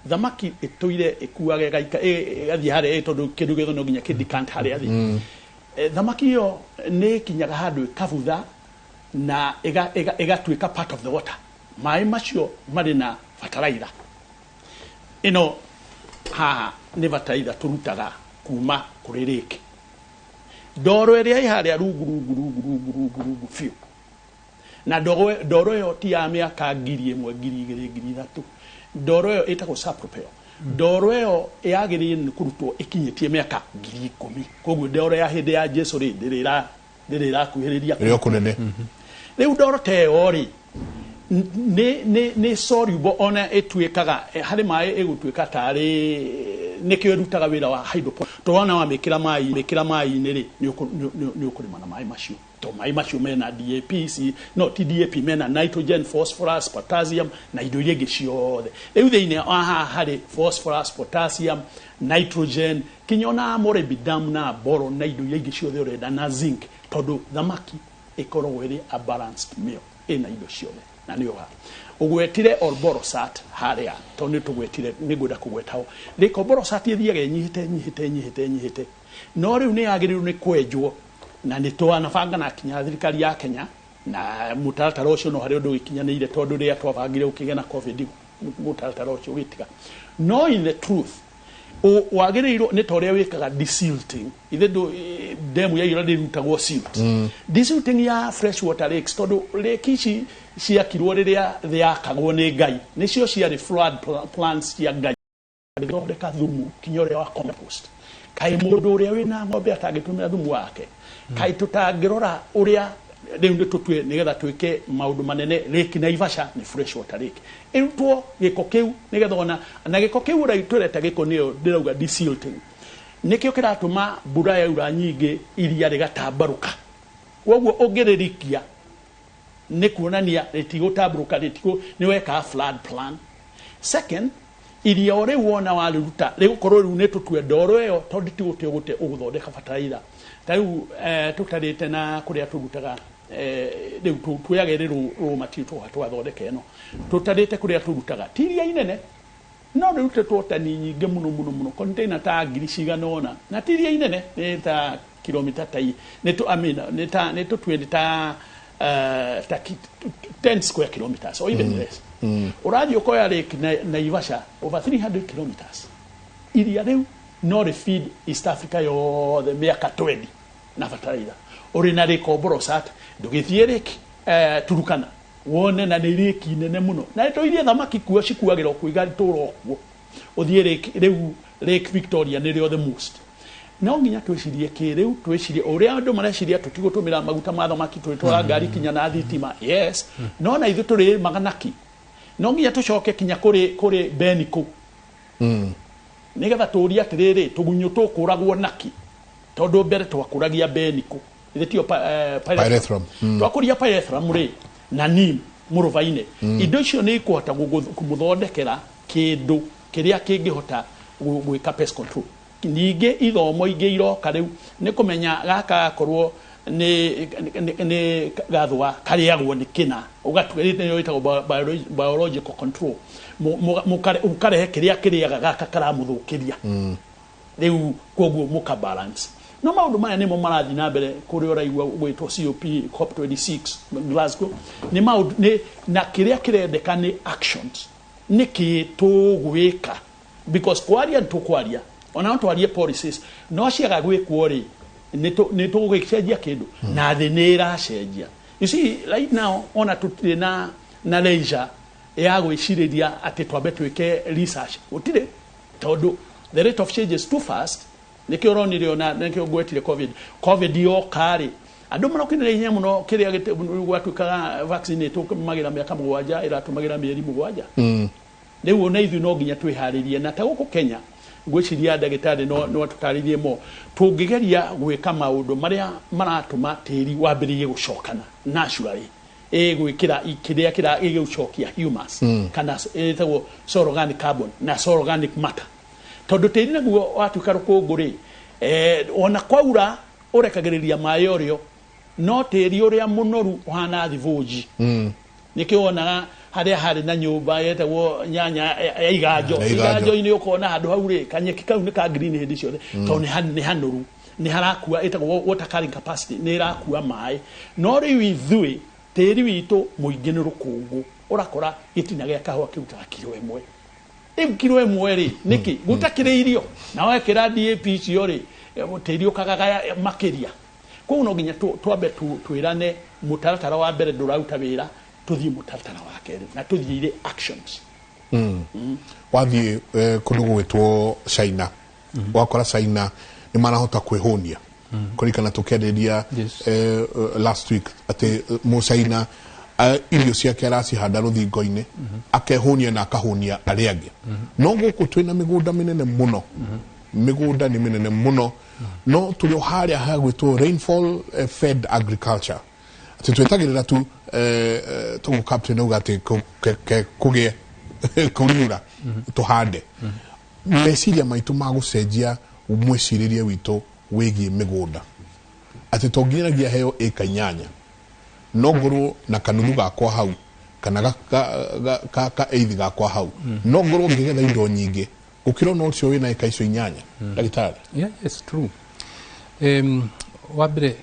thamaki ĩtũire ĩkuaga ĩgathiĩ harĩa tondũ kĩndũ gĩothe no nginya kĩdikant harĩa thĩ thamaki ĩyo nĩ kinyaga handũ ĩkabutha na ĩgatuĩka part of the water maĩ macio marĩ na fertilizer ĩno haha nĩ fertilizer tũrutaga kuma kũrĩ lake ndoro ĩrĩa ĩ harĩa rungu biũ na ndoro ĩyo ti ya mĩaka 1,000 2,000 3,000 ndoro ĩyo ĩtagwo sapropel ndoro ĩyo yagĩrĩire nĩ kũrutwo ĩkinyĩtie mĩaka 10,000 koguo ndoro ya hĩndĩ ya Jesu rĩ ndĩrĩrakuhĩrĩria rĩo kũnene rĩu ndoro ta ĩyo rĩ nĩ soluble ona ĩtuĩkaga harĩ maĩ ĩgũtuĩka tarĩ nĩkĩo ĩrutaga wĩra wa hydroponics twana wamĩkĩra maĩ-inĩ rĩ nĩ ũkũrĩma na maĩ macio to maĩ macio mena DAP no ti DAP mena nitrogen phosphorus potassium na indo iria ingĩ ciothe rĩu thĩinĩ wa haha harĩ phosphorus potassium nitrogen kinya ona molybdenum na boron na indo iria ingĩ ciothe ũrenda na zinc tondũ thamaki ĩkoragwo ĩrĩ a balanced meal ĩna indo ciothe na nĩ ũha ũgwetire Orborosat harĩa to nĩ tũgwetire nĩ ngwenda kũgwetaho rĩko Orborosat ĩthiaga nyihĩte no rĩu nĩ yagĩrĩirwo nĩ kwenjwo na nĩ twanabanga na kinya thirikari ya Kenya na mũtaratara ũcio no harĩ ũndũ gĩkinyanĩire tondũ rĩrĩa twabangire ũkĩgĩa na COVID mũtaratara ũcio wĩtiga no in the truth wagĩrĩirwo nĩ ta ũrĩa wĩkaga desilting ithe demu ya irade rutagwo silt desilting ya freshwater lakes tondũ lake ici ciakirwo rĩrĩa yakagwo nĩ Ngai nĩcio ciarĩ flood plants cia Ngai gĩthondeka thumu kinya ũrĩa wa compost kaĩ mũndũ ũrĩa wĩna ng'ombe atangĩtũmĩra thumu wake kaĩ tũtangĩrora ũrĩa riu nä tå tue nä getha twä ke maå ndå manene lake Naivasha nä fresh water lake ä two gä ko kä u nä getha ona na gä ko kä u twä reta gä ko nä yo ndä rauga desilting nä kä o kä ratå ma mbura yaura nyingä iria rä gatambarå ka koguo å ngä rä rikia nä kuonania rä tigå tambå ka nä weka flood plan. Second, iria o rä u wona warä ruta rä gå korwo rä u nä tå tue ndoro ä yo tondå tigå tä å gå te å gå thondeka bataraitha ta rä u tå tarä te na kå rä a tå rutaga rä u tuoyage rä rå mati twathondeka ä no tå tarä te kå rä a tå rutaga ti iria inene no rä rutä two tani nyingä må no må no må no container ta ngiri cigana ona na ti iria inene nä ta kilomita ta nä tå tue nä ta 10 square kilometers or even less. Urathi ukoya lake Naivasha over 300 kilometers. Iria riu no feed East Africa yothe miaka 20 na bataraitha. Uri na lake Oborosat ndugithie lake Turukana wone na nä rä nene må no na to iria thamaki kuo cikuagä ra kå igari tå ro kuo å thiä rä u Lake Victoria nä rä o the most no nginya twicirie kä rä u twicirie å rä a andå mareciria tå tigå tå mä ra maguta ma thamaki tå twara ngari kinya na thitima yes no na ithuä tå rä maganaki no nginya tå coke kinya kå rä Beniko nä getha tå ria atä rä rä tå gunyå tå kå ragwo naki tondå mbere twakå ragia Beniko ithe tio pyrethrum twakå ria pyrethrum rä na nim muruvaine indo icio nä ikåhota kå må thondekera kä ndå kä rä a kä ngä hota gwä ka pest control ningä ithomo ingä iroka rä u nä kå menya gaka korwo nä gathwa karä agwo nä kä na å gatå ätagwo biological control å karehe kä rä a kä rä aga gaka karamå thå kä ria rä u koguo må ka balance no maundu maya nimo marathi na mbere kuri oraigua gwitwo COP COP26 Glasgow ni maundu ni na kiria kirendeka ni actions ni kitugwika because kwaria tukwaria ona twarie policies no ciaga gwikwo ri ni tugwicenjia kindu na thi ni iracenjia you see right now ona tutire na leisure ya gwiciriria ati twambe twike research utire tondu the rate of change is too fast niki uronire ona niki ugwetire covid yo kari andu marakinire hinya muno kiria gwatuikaga vaccine tumagira miaka 7 iratumagira mieri 7 riu ona ithu no nginya twiharirie na ta guku Kenya ngwiciria ndagitari no tutaririe mo tungigeria gwika maundu maria maratuma tiri wambiririe gucokana naturally gwikira ikiria kira igigucokia humus kana etagwo soil organic carbon na soil organic matter tondu tiri naguo watuika rukungu ri ona kwaura urekagiriria maĩ orio no tiri uria munoru hana thivoji nikionaga haria hari na nyumba yetagwo nyanya ya iganjo ini ukona handu hau ri kanyeki kau ni ka green hindi ciothe to ni hanoru ni harakua etagwo water carrying capacity ni irakua maĩ no riu ithui tiri witu muingi ni rukungu urakora gitina gya kahwa kiutaga kilo 1 kilo 1 ri niki gutakire irio na wekira DAP cio ri tiri ukagaga makiria ko no ginya twambe twirane mutaratara wa mbere ndurauta wira tuthie mutaratara wa keri na tuthire actions wathie kundu gwitwo China wakora China ni marahota kwihunia kurikana tukenderia last week ati mu China irio ciake aracihanda ruthingo-ini akehunia na akahunia aria angi no guku twina migunda minene muno migunda ni minene muno no tuli haria hagwitwo rainfall fed agriculture ati twetagirira tu tu captain ugate kugie kunyura tuhande meciria maitu magucenjia mwiciririe witu wigi migunda ati tongiragia heo eka 8 no nguru na kanuthu gakwa hau kana ka eithi gakwa hau no nguru ngigetha indo nyingi ukiro no cio wina eka icio 8 dagitari yes true wabere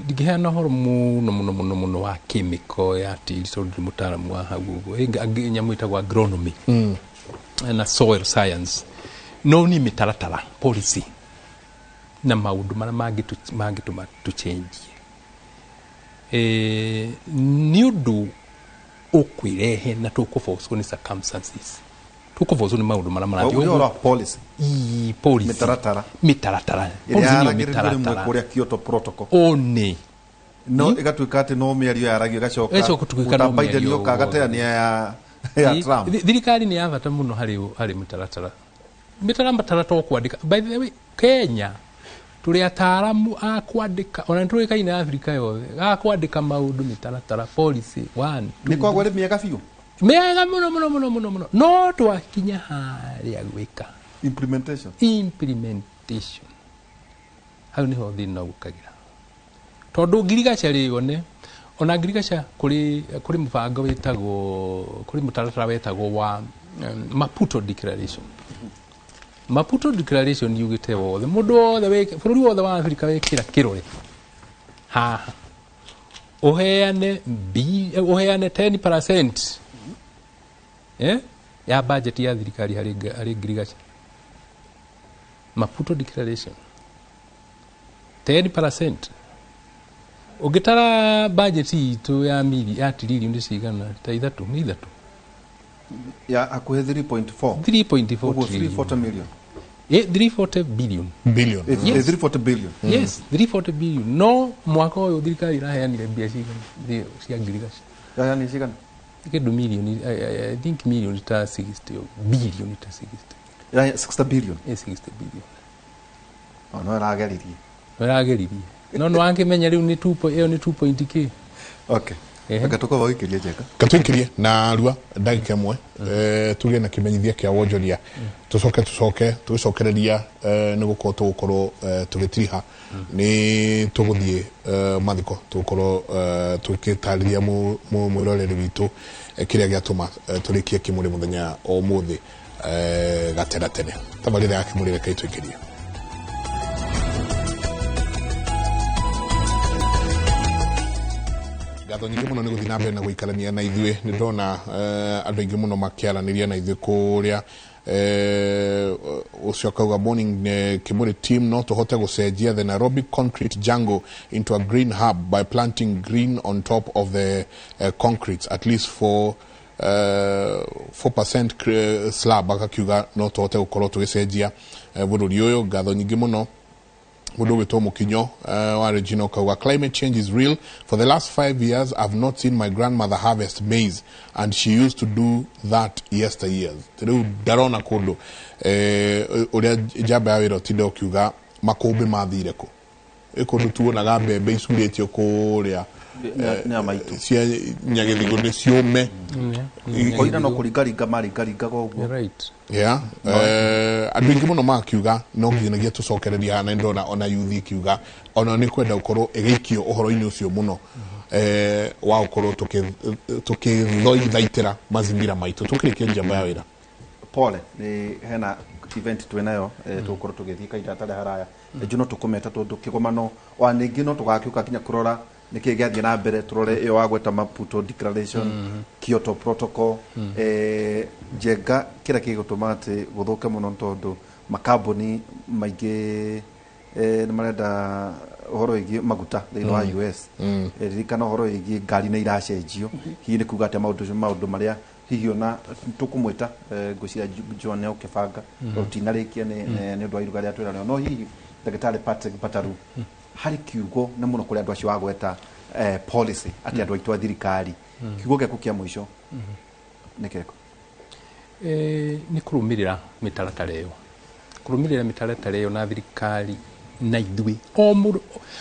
digihana horo muno wa chemical ya tiri so mutaramu wa hagugo nyamu itagwa agronomy na soil science no ni mitaratara policy na maundu mara magituma tu change ni undu ukwirehe na tukuforce ni circumstances tukuforce ni maundu mara yo policy policy mitaratara policy ni mitaratara kuria Kyoto protocol one no igatuika ati no miario yaragio gacoka Gacoka tuguika no Biden mĩario yoka gateania ya Trump. Thirikari ni ya bata muno hari mitaratara kwandika. By the way, Kenya tuli ataaramu a kwandika, ona tuli kaina Africa yothe a kwandika maundu mitaratara policy 1 Ni kwa gwere miaka biu mega muno no twakinya haria gwika implementation hau niho thina gukagira tondu ngirigaca rione ona ngirigaca kuri mubango wetagwo kuri mutaratara wetagwo wa Maputo Declaration yugite wothe mundu wothe bururi wothe wa Africa wekira kirore haha uheane 10% ya budget ya thirikari hari ngirigaca. Maputo Declaration 10%. Ugitara budget itu ya trillion cigana ta ithatu ni ithatu ya akuhe 3.4 340 million 340 billion. Yes. 340 billion. Yes, 340 billion. No mwaka uyu thirikari iraheanire mbia cigana cia ngirigaca. Yani cigana? Kidu million, I think million ta 60 billion ta 60. Ya 60 billion. 60 billion. No rageririe. No angimenya riu ni 2.k. Okay. Gatuko wagikiria jeka. Gatukirie na rua ndagika mwe tuge na kimenyithia kia wonjoria tucokereria ni gukorwo tugitiriha ni tuguthie mathiko tukorwo tukitariria mwiroreri witu kiria giatuma turikie kimuri muthenya o muthi gatera tene tabarire ya kimuri reka itwikirie. Gatho nyingi muno ni guthii na mbere na guikarania na ithuĩ nĩ ndona andũ aingĩ mũno makĩaranĩria na ithuĩ kũrĩa ũcio akauga morning Kimuri team no tũhote gũcenjia the Nairobi concrete jungle into a green hub by planting green on top of the concrete at least for 4% slab. Akakiuga no tũhote gũkorwo tũgĩcenjia bũrũri ũyũ. Gatho nyingi mũno mundu witwo Mukinyo wa Regina Kauga, climate change is real. For the last 5 years I've not seen my grandmother harvest maize and she used to do that yesteryears. Riu ndarona kundu uria njamba ya wira tinde ukiuga makumbi mathire ku ikundu tuonaga mbembe icurĩtio kuria cia nyagithigo nĩ ciume koina no kuringaringa maringaringa goguo. Right. Yeah. Andũ aingĩ mũno makiuga no nginagia tucokereria na ndona ona yuthi kiuga ona nĩ kwenda gukorwo ĩgĩikio ũhoro-inĩ ũcio mũno wa gukorwo tukithoithaitĩra mazingira maitũ tukirikia njamba ya wĩra. Pole ni hena event twenayo tukorwo tugithii kaida tare haraya juno tukumeta tondu kigomano wa ningi no tugakiuka kinya kurora niki giathie na mbere turore iyo wagweta Maputo Declaration Kyoto Protocol jenga kira kigutuma ati guthuke muno tondu makambuni maingi ni marenda uhoro igi maguta thĩinĩ wa US ririkana uhoro igi ngari nĩ iracenjio hihi nĩ kuga ati maundu maria hihi ona tukumwita ngucia John Okebanga rutinarikia ni ndu wa iruga ria twira no hihi Dagitari Patrick Bataru hari kiugo na muno kuri andu acio wagweta policy ati andu aitu a thirikari kiugo gĩaku kĩa mũico nĩ kĩrĩkũ? Ni kurumirira mitaratara iyo na thirikari na ithui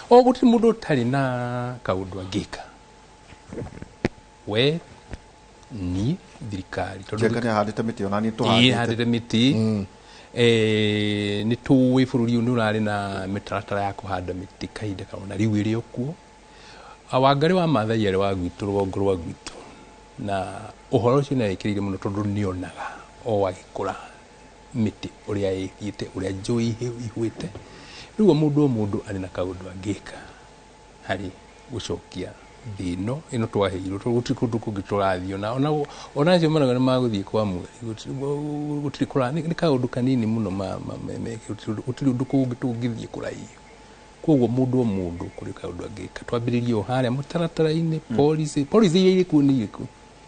o gutiri mundu utari na kaundu angika we ni thirikari tondu handite miti ona ni handite miti ni tuwi bururi unu urari na mitaratara ya kuhanda miti kaida kana riu iri okuo Wangari wa Maathai ari wa gwitu rũgongo rwa gwitu na uhoro ucio na ikirire muno tondu nionaga o agikura miti uria ithiite uria njui ihwite riu mundu ari na kaundu angika hari gucokia thino ino twaheirwo gutiri kundu kungi turathio na ona cio managa maguthie kwa mweri gutiri kura ni kaundu kanini muno gutiri undu kungi tungithie kuraiyo koguo mundu kuri kaundu angika twambiririe haria mutaratara-ini policy iria iriku ni iriku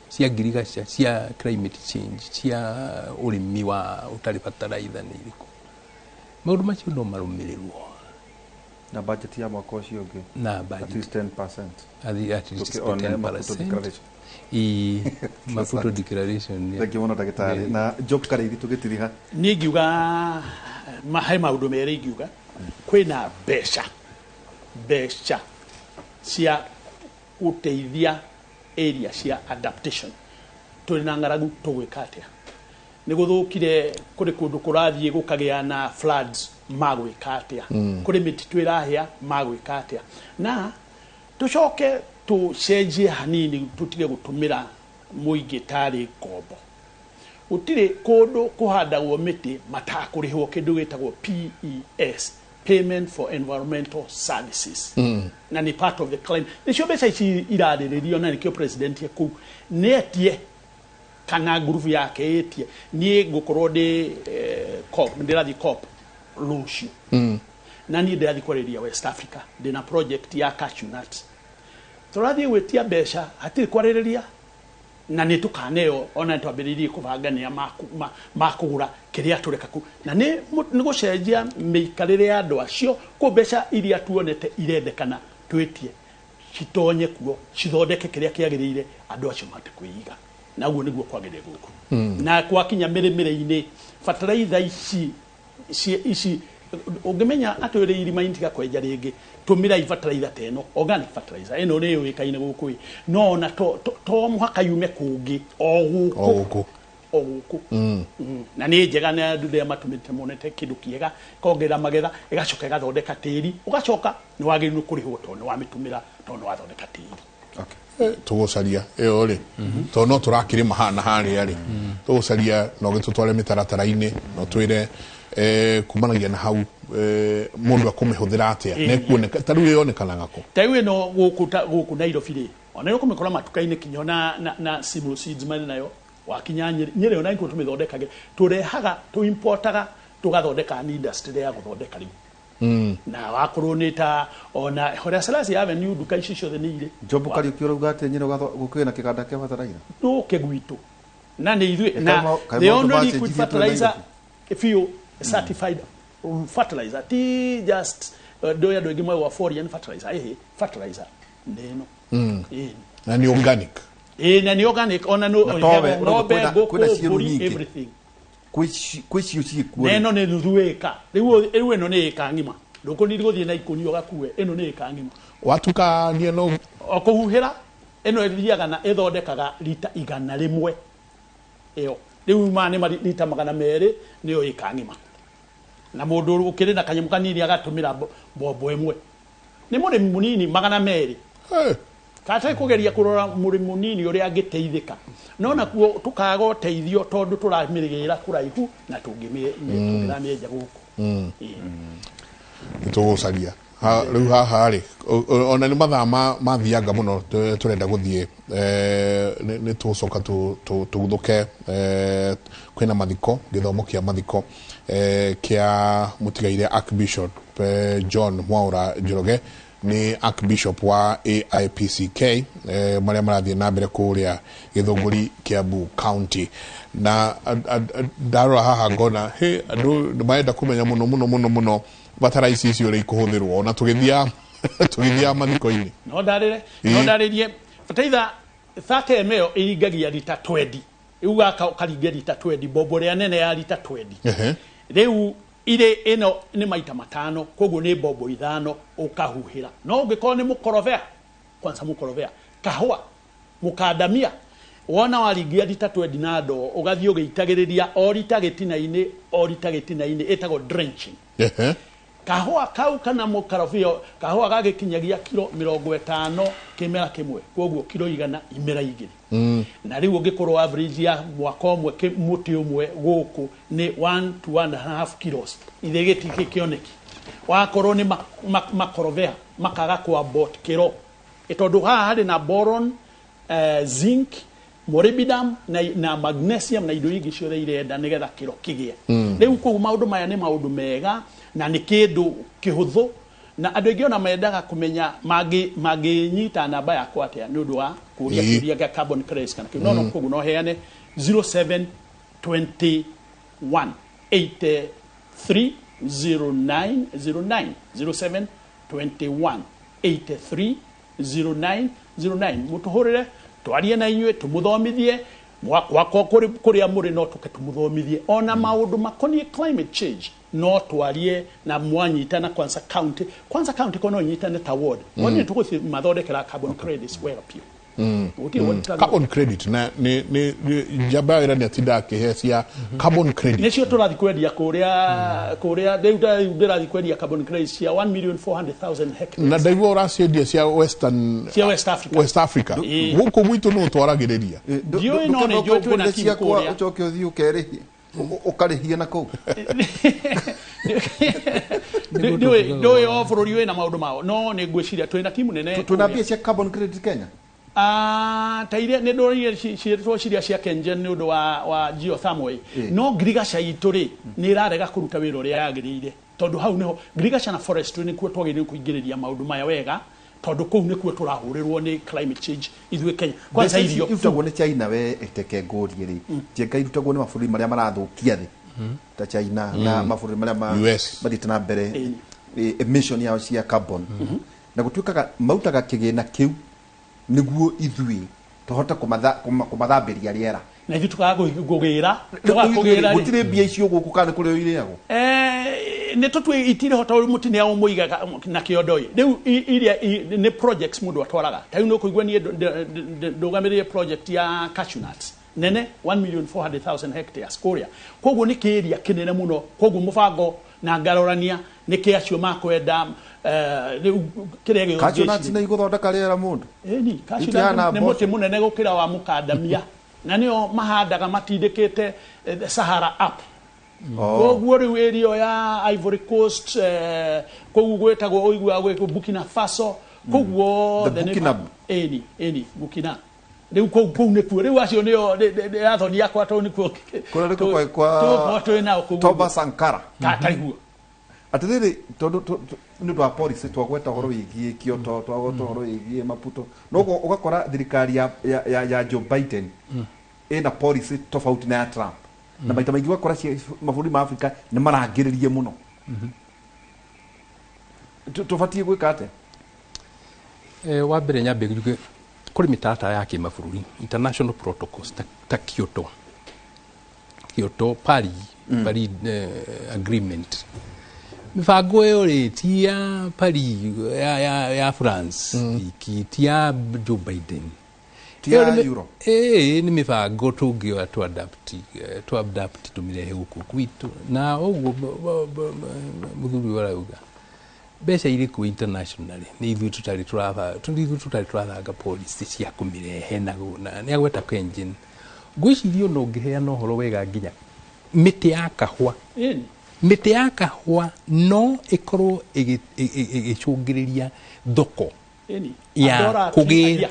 cia ngirigaca cia climate change cia urimi wa utari bataraitha ni iriku maundu macio no marumirirwo na budget ya mwaka ũcio ũngĩ na at budget least 10%. at least Tukiona Maputo 10%. declaration. Maputo declaration Thank you muno ndagĩtarĩ. Na Job Kareithi tũgĩtiriha. Niĩ ngiuga he maũndũ merĩ ingiuga kwĩna mbeca cia gũteithia area cia adaptation tũrĩ na ng'aragu tũgwĩka atĩa nĩ gũthũkire kũrĩ kũndũ kũrathiĩ gũkagĩa na floods magwĩka atĩa kũrĩ mĩtitũ ĩrahĩa magwĩka atĩa na tũcoke tũcenjie hanini tũtige gũtũmĩra mũingĩ tarĩ ngombo gũtirĩ kũndũ kũhandagwo mĩtĩ matakũrĩhwo kĩndũ gĩtagwo PES, Payment for Environmental Services. Na ni part of the claim. Nĩcio mbeca ici irarĩrĩrio na nĩkĩo president kũu nĩetie kana ngurubu yake etie niĩ ngũkorwo ndĩrathiĩ COP rũciũ na niĩ ndĩrathiĩ kwarĩria West Africa ndĩna project ya cashew nuts tũrathiĩ gwĩtia mbeca hatirĩ kwarĩrĩria na nĩ tũkaneo ona twambĩrĩirie kũbangania makũgũra kĩrĩa tũreka kũ na nĩ gũcenjia mĩikarĩre ya andũ acio kũ mbeca iria tuonete irendekana twĩtie citonye kuo cithondeke kĩrĩa kĩagĩrĩire andũ acio mate kwĩiga na guo nĩguo kwagĩrĩire gũkũ na kwakinya mĩrĩmĩre-inĩ bataraitha ici ũngĩmenya atĩ ũrĩ irima intiga kwenja rĩngĩ tũmĩra bataraitha teno organic fertilizer ĩno nĩ yũĩkaine gũkũ no na to mũhaka yume kũngĩ o gũkũ na nĩ njega na ndũrĩa matũmĩte monete kĩndũ kĩega kongerera magetha ĩgacoka ĩgathondeka tĩri ũgacoka nĩ wagĩrĩirwo kũrĩhwo tondũ nĩ wamĩtũmĩra tondũ nĩ wathondeka tĩri tũgũcaria ĩyo rĩ tondũ no tũrakĩrĩma hana harĩa rĩ tũgũcaria no gĩtũtware mĩtaratara-inĩ no twĩre kumanagia na hau mũndũ akũmĩhũthĩra atĩa na ĩkuoneka ta rĩu yonekanaga kũ ta rĩu ĩno gũkũ Nairobi rĩ ona nĩ ũkũmĩkora matuka-inĩ kinyo na simul seeds marĩ nayo wakinya Nyeri ona ikuo tũmĩthondekage tũrehaga tũimportaga tũgathondeka ni industry ya gũthondeka rĩu na wakorwo nĩ ta ona Horea Selassie Avenue duka ici ciothe nĩ irĩ Job Kariuki ũrauga atĩ Nyeri gũkĩrĩ na kĩganda kĩa bataraitha nũke gwitũ na nĩ ithuĩ na the only liquid fertilizer if you certified fertilizer ti just doya do gimwe wa foreign fertilizer fertilizer ndeno na ni organic na ni organic ona no everything kwĩcio ciĩkuo neno nĩ thuthuĩka rĩu ĩno nĩ ĩka ngima ndũkũniri gũthiĩ na ikũnio gakue ĩno nĩ ĩka ngima watukania no okũhuhĩra ĩno ĩthiaga na ĩthondekaga lita 100 ĩyo rĩu nĩ lita 200 nĩyo ĩka ngima na mũndũ ũkĩrĩ na kanyamũ kanini agatũmĩra mbombo ĩmwe nĩ mũrĩmi mũnini 200 kata kũgeria kũrora mũrĩmi mũnini ũrĩa angĩteithĩka no nakuo tũkaga ũteithio tondũ tũramĩrĩgĩra kũraihu na tũngĩmĩenja gũkũ nĩtũgũcaria rĩu haha rĩ ona nĩ mathaa mathianga mũno tũrenda gũthiĩ nĩ tũgũcoka tũguthũke kwĩna mathiko gĩthomo kĩa mathiko kĩa mũtigaire Archbishop John Mwaura Njoroge ni Archbishop wa AIPCK marĩa marathiĩ na mbere kũrĩa Gĩthũngũri Kiambu County na ndarora haha ngona andũ nĩ marenda kũmenya mũno bataraitha icio ũrĩa ikũhũthĩrwo ona tũgĩthia mathiko-inĩ no ndarĩrie bataraitha 30 ml ĩringagia lita 20 iuga karingia lita 20 bombo rĩa nene ya lita 20 rĩu ile ĩno nĩ maita 5 koguo nĩ bombo 5 ũkahuhĩra no ũngĩkorwo nĩ mũkorobea kahũa mũkandamia wona waringia lita 20 na ndoo ũgathiĩ ũgĩitagĩrĩria o lita gĩtina-inĩ ĩtagwo drenching kahũa kau kana mũkorobea kahũa gagĩkinyagia kilo 50 kĩmera kĩmwe koguo kilo 100 imera igĩrĩ na rĩu ũngĩkorwo average ya mwaka ũmwe mũtĩ ũmwe gũkũ nĩ 1 to 1.5 kilos ithegeti kĩoneki wakorwo nĩ makorobea makaga kwa bot kiro tondũ haha harĩ na boron zinc molybdenum na magnesium na indo ingĩ ciothe irenda nĩgetha kiro kĩgĩe rĩu koguo maũndũ maya nĩ maũndũ mega na nĩ kĩndũ kĩhũthũ na andũ aingĩ ona mendaga kũmenya mangĩnyita namba yakwa atĩa nĩ ũndũ wa kũria kĩũria gĩa carbon credits kana kĩu no koguo no heane 0721 830909 0721 21 83 09 09 mutuhurire twarie na inyue tumuthomithie gwakwa kuria muri no tuke tumuthomithie ona maundu makonie climate change no twarie na mwanyitana kwanza county kono nyitane ta ward woni tukuthi mathondekera carbon credits wega pio carbon credit na ni jaba ira ni atinda kihecia carbon credit nicio turathi kwendia kuria ndirathi kwendia carbon credits cia 1,400,000 hectares na ndaigua uraciendia cia West Africa guku gwitu no twaragiriria dio ino ni jo twina kwa ucoke uthii ukerihie ukarihia na kuu ndio yo bururi wina maundu mao no ni ngwiciria twina timu nene tunambia cia carbon credit Kenya taire ne ndorire ciria cia Kenya ni undu wa geothermal no ngirigaca itu ri ni irarega kuruta wira uria yagirire tondu hau niho ngirigaca na forestry ni kuo twagirire kuingiriria maundu maya wega tondu kuu ni kuo turahurirwo ni climate change ithuĩ Kenya kwanza irio irutagwo ni China we eteke ngũrie ri jenga irutagwo ni mabũrũri maria marathukia thi ta China na mabũrũri maria mathite na mbere emission yao cia carbon na gutuikaga mautaga kigina kiu niguo ithui tohota kumathambiria riera na ithu tukagugira gutire mbia icio guku kana kurio iriago ne totwe itire hota mutine ya umuiga na kiodoi riu iria ne projects mundu atwaraga tayu no kuigwa ni ndogamirie project ya cashew nuts nene 1,400,000 hectares kuria koguo ni kiria kinene muno koguo mubango na ngarorania ni kiacio makwenda kirege cashew nuts na iguthondeka riera mundu ni cashew nuts ne muti munene gukira wa mukandamia na nio mahandaga matindikite Sahara up koguo riu area ya Ivory Coast koguo gwetagwo oigwa gwetwo Burkina Faso koguo eni Burkina riu kou nikuo riu acio nio athoni yakwa to nikuo kwa Toba Sankara tatariguo atiriri tondu ni twa policy twagweta horo wigie Kyoto twagweta horo wigie Maputo no ugakora thirikari ya Joe Biden ina policy tofauti na ya Trump na maita maingi wakora mabũrũri ma Afrika ni marangiririe muno tufatie gwika ate wa mbere nyambe kuri mitata ya kimabũrũri international protocols ta Kyoto Paris agreement mifango yo ri tia Paris ya France ikitia Joe Biden tia Euro ni mifango tungio to adapt tumirehe huku kwitu na uguo muthuri warauga besa iri ku internationally ni ithu tutari turathanga policy cia kumirehe na ni agweta engine gwicirio no ngiheana horo wega nginya miti ya kahwa no ikorwo igicungiriria thoko ya kugira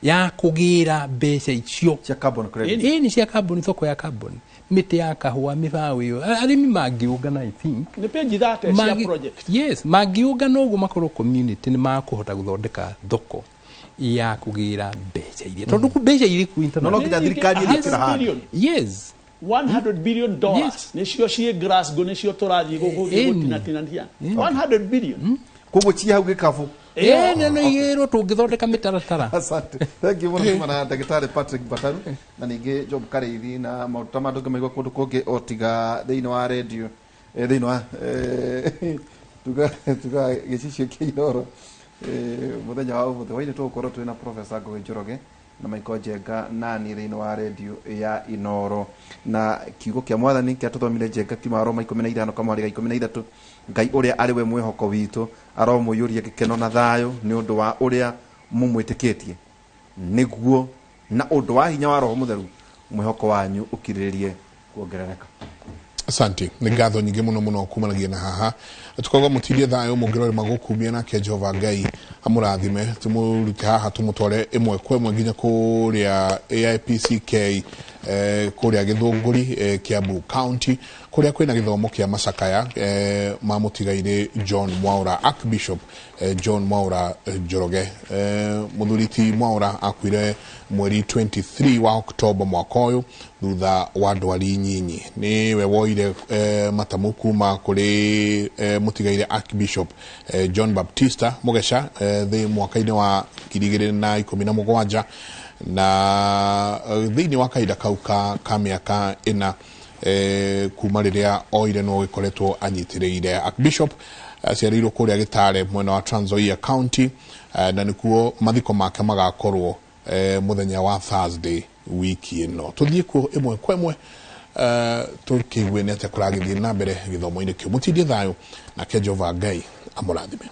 ya kugira mbeca icio cia carbon credit ni cia carbon thoko ya carbon miti ya kahwa mibawe yo arimi mangiungana I think ni page that cia project yes mangiungana uguo makorwo community ni makuhota guthondeka thoko ya kugira mbeca iria tondu ku mbeca iri ku internet no nginya thirikari ikira handu yes $100 billion nicio cie Glasgow nicio turathi gugutinatinatia 100 billion koguo ci hau gikabu no igero tungithondeka mitaratara asante thank you muno na Daktari Patrick Bataru na ninge Job Kareithi na maruta mandu maigwa kundu kungi otiga thiini wa radio thiini wa tuga gicicio kiinoro muthenya wa umuthe waine tugukorwo twina Professor Ngoge Njoroge na Michael Njenga nani thiini wa radio ya Inoro na kiugo kia mwathani kia tuthomire Njenga kiuma Roma 15 kama 13 Ngai uria ari we mwihoko witu aromuyuria gikeno na thayo ni undu wa uria mumwitikitie niguo na undu wa hinya wa roho mutheru mwihoko wanyu ukiririe kuongerereka. Asante ni ngatho nyingi muno kumanagia na haha tukogo mutirie thayo mungirore magukumia na ke Jehova Ngai amurathime tumurute haha tumutware imwe kwa imwe nginya kuria AIPCK kuria Githunguri Kiambu County kuria kwina githomo kia macakaya mamutigaire John Mwaura Archbishop John Mwaura Njoroge muthuriti Mwaura akwire mweri 23 wa Oktoba mwaka uyu thutha wa ndwari nyinyi ni we woire matamu kuma kuri mutigaire Archbishop John Baptista Mugesha the mwaka-ini wa 2017 na thiini wa kaida kauka ka miaka ina kuma riria oire no gikoretwo anyitiriire. Archbishop aciarirwo kuria Gitare mwena wa Trans Nzoia County na nikuo mathiko make magakorwo muthenya wa Thursday wiki ino. Tuthie ku imwe kwa imwe tukigwe nete kuragithie na mbere githomo-ini kiu. Mutindie thayo na Jehova Ngai amurathime.